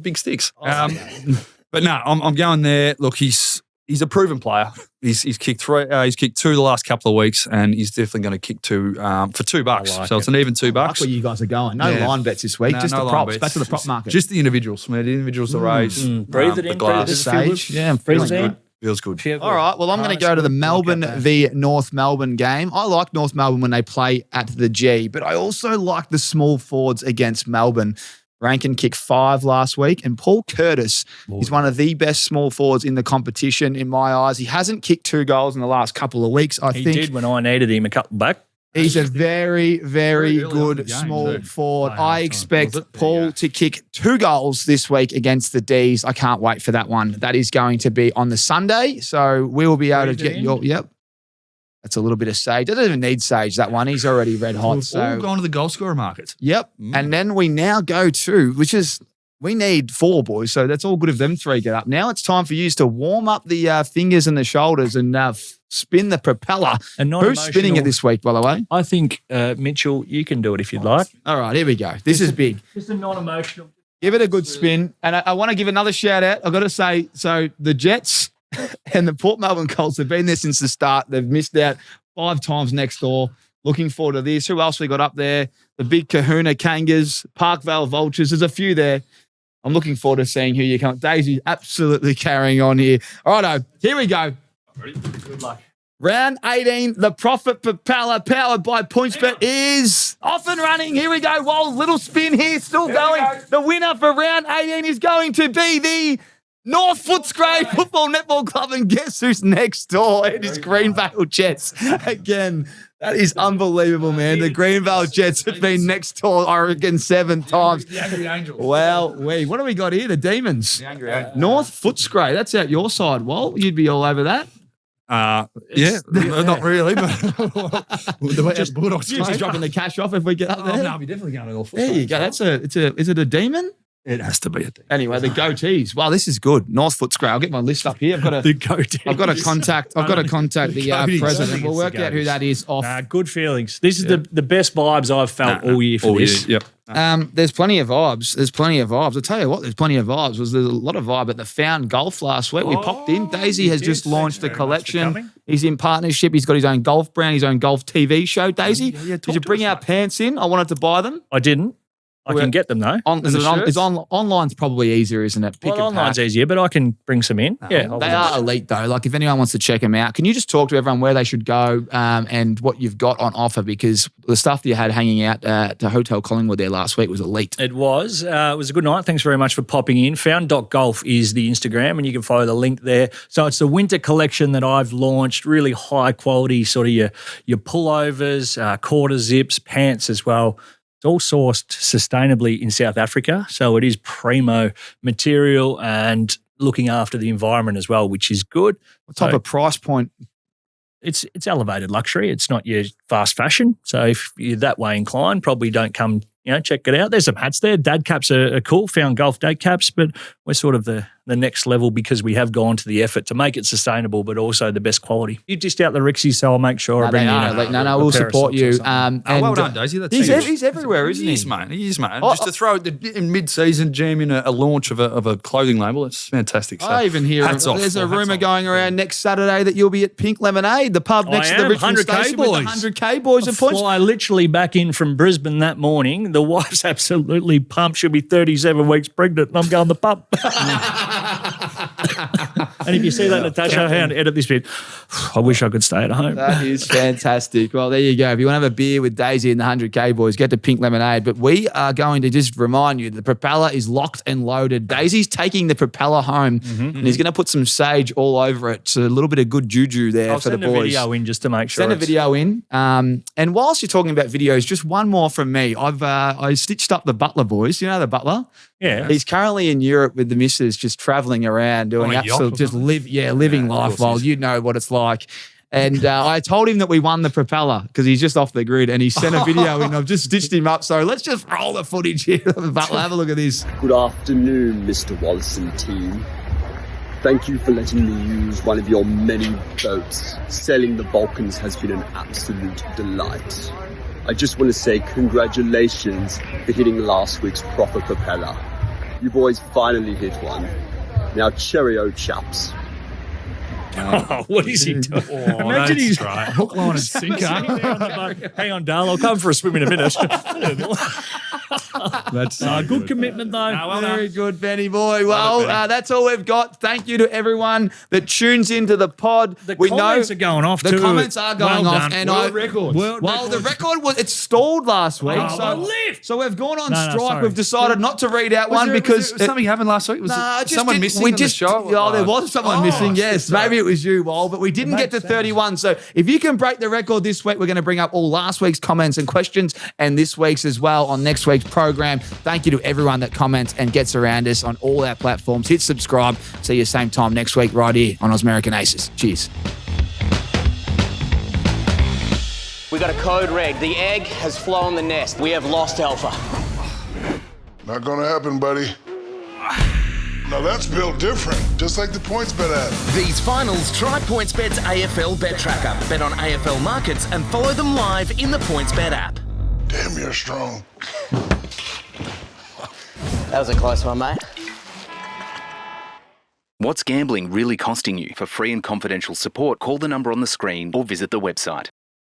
Speaker 2: big sticks. But no, I'm going there. Look, he's a proven player. He's kicked 3. He's kicked 2 the last couple of weeks, and he's definitely going to kick 2 for $2.
Speaker 3: like
Speaker 2: So it's an even $2.
Speaker 1: That's where you guys are going. No
Speaker 2: Yeah.
Speaker 1: line bets this week.
Speaker 2: No,
Speaker 1: just
Speaker 2: no
Speaker 1: the
Speaker 2: line
Speaker 1: props.
Speaker 2: bets.
Speaker 1: Back to the prop market.
Speaker 2: Just the individuals. Man, the individuals, the raise.
Speaker 3: Breathe it
Speaker 2: the
Speaker 3: in,
Speaker 2: glass.
Speaker 3: breathe it in.
Speaker 1: Sage. Yeah, I'm
Speaker 3: Feels
Speaker 1: feeling
Speaker 3: good.
Speaker 1: good.
Speaker 2: Feels good.
Speaker 1: All right. Well, I'm going to go to the Melbourne v North Melbourne game. I like North Melbourne when they play at the G, but I also like the small forwards against Melbourne. Rankin kicked 5 last week, and Paul Curtis is one of the best small forwards in the competition in my eyes. He hasn't kicked 2 goals in the last couple of weeks. I
Speaker 3: He
Speaker 1: think
Speaker 3: did when I needed him a couple back.
Speaker 1: He's a very, very
Speaker 2: Very early on in the
Speaker 1: good
Speaker 2: game,
Speaker 1: small
Speaker 2: too.
Speaker 1: forward.
Speaker 3: By
Speaker 1: I
Speaker 3: halftime.
Speaker 1: expect
Speaker 2: Was it? There you
Speaker 1: Paul
Speaker 2: go.
Speaker 1: to kick 2 goals this week against the D's. I can't wait for that one. That is going to be on the Sunday, so we will be able to
Speaker 3: Read it
Speaker 1: get
Speaker 3: in.
Speaker 1: your. Yep. That's a little bit of sage. It doesn't even need sage, that one. He's already red hot.
Speaker 2: We've all
Speaker 1: So,
Speaker 2: gone to the goal scorer market.
Speaker 1: yep. And then we now go to, which is, we need 4 boys. So that's all good if them 3 get up. Now it's time for you to warm up the fingers and the shoulders and spin the propeller.
Speaker 3: And not
Speaker 1: Who's spinning it
Speaker 3: emotional.
Speaker 1: this week, by the way?
Speaker 3: I think, Mitchell, you can do it if you'd like.
Speaker 1: All right, here we go. This is big.
Speaker 3: Just a non-emotional.
Speaker 1: Give it a good spin. And I want to give another shout out. I've got to say, so the Jets and the Port Melbourne Colts have been there since the start. They've missed out 5 times next door. Looking forward to this. Who else we got up there? The big Kahuna Kangas, Parkvale Vultures. There's a few there. I'm looking forward to seeing who you come. Daisy absolutely carrying on here. All right, here we go.
Speaker 3: Good luck.
Speaker 1: Round 18, the Profit Propeller powered by PointsBet is off and running. Here we go. Whoa, little spin here, still going. The winner for round 18 is going to be the North Footscray Football Netball Club. And guess who's next door? It is Greenvale Jets. Again, that is unbelievable, man. The Greenvale Jets have been next door, I reckon, 7 times.
Speaker 2: The Angry Angels.
Speaker 1: Well, what do we got here? The Demons. North Footscray. That's out your side. Well, you'd be all over that.
Speaker 2: Yeah, not really, but the way the Bulldogs
Speaker 1: You're just dropping the cash off if we get up there.
Speaker 2: no, I'll be definitely going to North.
Speaker 1: There you go. Is it a demon?
Speaker 2: It has to be a thing.
Speaker 1: Anyway, the goatees. Wow, this is good. North Footscray. I'll get my list up here. I've got
Speaker 3: The
Speaker 1: to
Speaker 3: goatee.
Speaker 1: contact the
Speaker 3: goatees.
Speaker 1: president. We'll
Speaker 3: It's
Speaker 1: work
Speaker 3: the
Speaker 1: out who
Speaker 3: goatees.
Speaker 1: that is off.
Speaker 3: Good feelings. This is the best vibes I've felt all year for this.
Speaker 2: Yep.
Speaker 1: There's plenty of vibes. I'll tell you what, there's plenty of vibes. There's a lot of vibe at the Found Golf last week. We popped in. Daisy has just launched a collection. He's in partnership. He's got his own golf brand, his own golf TV show. Daisy, did you bring our pants in? I wanted to buy them.
Speaker 3: I didn't. I can get them though.
Speaker 1: Online's probably easier, isn't it? Pick
Speaker 3: Well,
Speaker 1: a
Speaker 3: online's
Speaker 1: pack.
Speaker 3: easier, but I can bring some in. Yeah,
Speaker 1: They are elite though. Like if anyone wants to check them out, can you just talk to everyone where they should go and what you've got on offer? Because the stuff that you had hanging out to Hotel Collingwood there last week was elite.
Speaker 3: It was. It was a good night. Thanks very much for popping in. Found.golf is the Instagram, and you can follow the link there. So it's the winter collection that I've launched. Really high quality, sort of your pullovers, quarter zips, pants as well. It's all sourced sustainably in South Africa. So it is primo material and looking after the environment as well, which is good.
Speaker 1: What type of price point?
Speaker 3: It's elevated luxury. It's not your fast fashion. So if you're that way inclined, probably don't come, check it out. There's some hats there. Dad caps are cool. Found Golf dad caps, but we're sort of the next level because we have gone to the effort to make it sustainable, but also the best quality. You dished out the Rixies, so I'll make sure I bring in
Speaker 1: No, we'll support you.
Speaker 2: Well done, Daisy. That's
Speaker 1: He's everywhere, isn't he?
Speaker 2: He is, mate. And just to throw in mid-season, jam in a launch of a clothing label, it's fantastic. So
Speaker 1: I even hear
Speaker 2: hats off.
Speaker 1: there's a
Speaker 2: Hats
Speaker 1: rumour
Speaker 2: off.
Speaker 1: going around next Saturday that you'll be at Pink Lemonade, the pub next to the Richmond
Speaker 3: 100K
Speaker 1: station with the
Speaker 3: boys.
Speaker 1: 100K boys at Points.
Speaker 3: Fly literally back in from Brisbane that morning. The wife's absolutely pumped. She'll be 37 weeks pregnant and I'm going to the pub. And if you see that, Natasha, edit this bit. I wish I could stay at home.
Speaker 1: That is fantastic. Well, there you go. If you want to have a beer with Daisy and the 100K boys, get to Pink Lemonade. But we are going to just remind you the propeller is locked and loaded. Daisy's taking the propeller home and he's going to put some sage all over it. So a little bit of good juju there
Speaker 3: I'll
Speaker 1: for the
Speaker 3: send
Speaker 1: boys.
Speaker 3: a video in just to make sure.
Speaker 1: Send a video in. And whilst you're talking about videos, just one more from me. I stitched up the Butler boys. You know the Butler?
Speaker 3: Yeah.
Speaker 1: He's currently in Europe with the missus, just traveling around, doing
Speaker 2: On a yacht or
Speaker 1: living life while you know what it's like. And I told him that we won the propeller because he's just off the grid and he sent a video in. I've just stitched him up. So let's just roll the footage here of the Butler. Have a look at this.
Speaker 5: Good afternoon, Mr. Wallace and team. Thank you for letting me use one of your many boats. Sailing the Balkans has been an absolute delight. I just want to say congratulations for hitting last week's proper propeller. You boys finally hit one. Now cheerio, chaps.
Speaker 3: Oh, what is he doing? Imagine he's right. Hook, line, and sinker. Hang on, Dale. I'll come for a swim in a minute.
Speaker 2: That's so
Speaker 3: Good commitment, though.
Speaker 1: Very good, Benny boy. Well, that's all we've got. Thank you to everyone that tunes into the pod.
Speaker 3: The comments are going off,
Speaker 1: the
Speaker 3: too.
Speaker 1: comments are going
Speaker 3: Well
Speaker 1: off.
Speaker 3: done.
Speaker 1: And
Speaker 2: World records.
Speaker 1: the record was it stalled last week. So we've gone on strike.
Speaker 3: sorry.
Speaker 1: We've decided not to read out one because
Speaker 2: something happened last week. Was it someone missing on the show?
Speaker 1: Oh, there was someone missing. Yes, maybe it was you, Wal, but we didn't get to 31. So if you can break the record this week, we're going to bring up all last week's comments and questions and this week's as well on next week's program. Thank you to everyone that comments and gets around us on all our platforms. Hit subscribe. See you same time next week right here on American Aces. Cheers.
Speaker 6: We got a code red. The egg has flown the nest. We have lost Alpha.
Speaker 7: Not gonna happen, buddy. Now that's built different, just like the PointsBet app.
Speaker 8: These finals, try PointsBet's AFL Bet Tracker. Bet on AFL markets and follow them live in the PointsBet app.
Speaker 7: Damn, you're strong.
Speaker 6: That was a close one, mate.
Speaker 8: What's gambling really costing you? For free and confidential support, call the number on the screen or visit the website.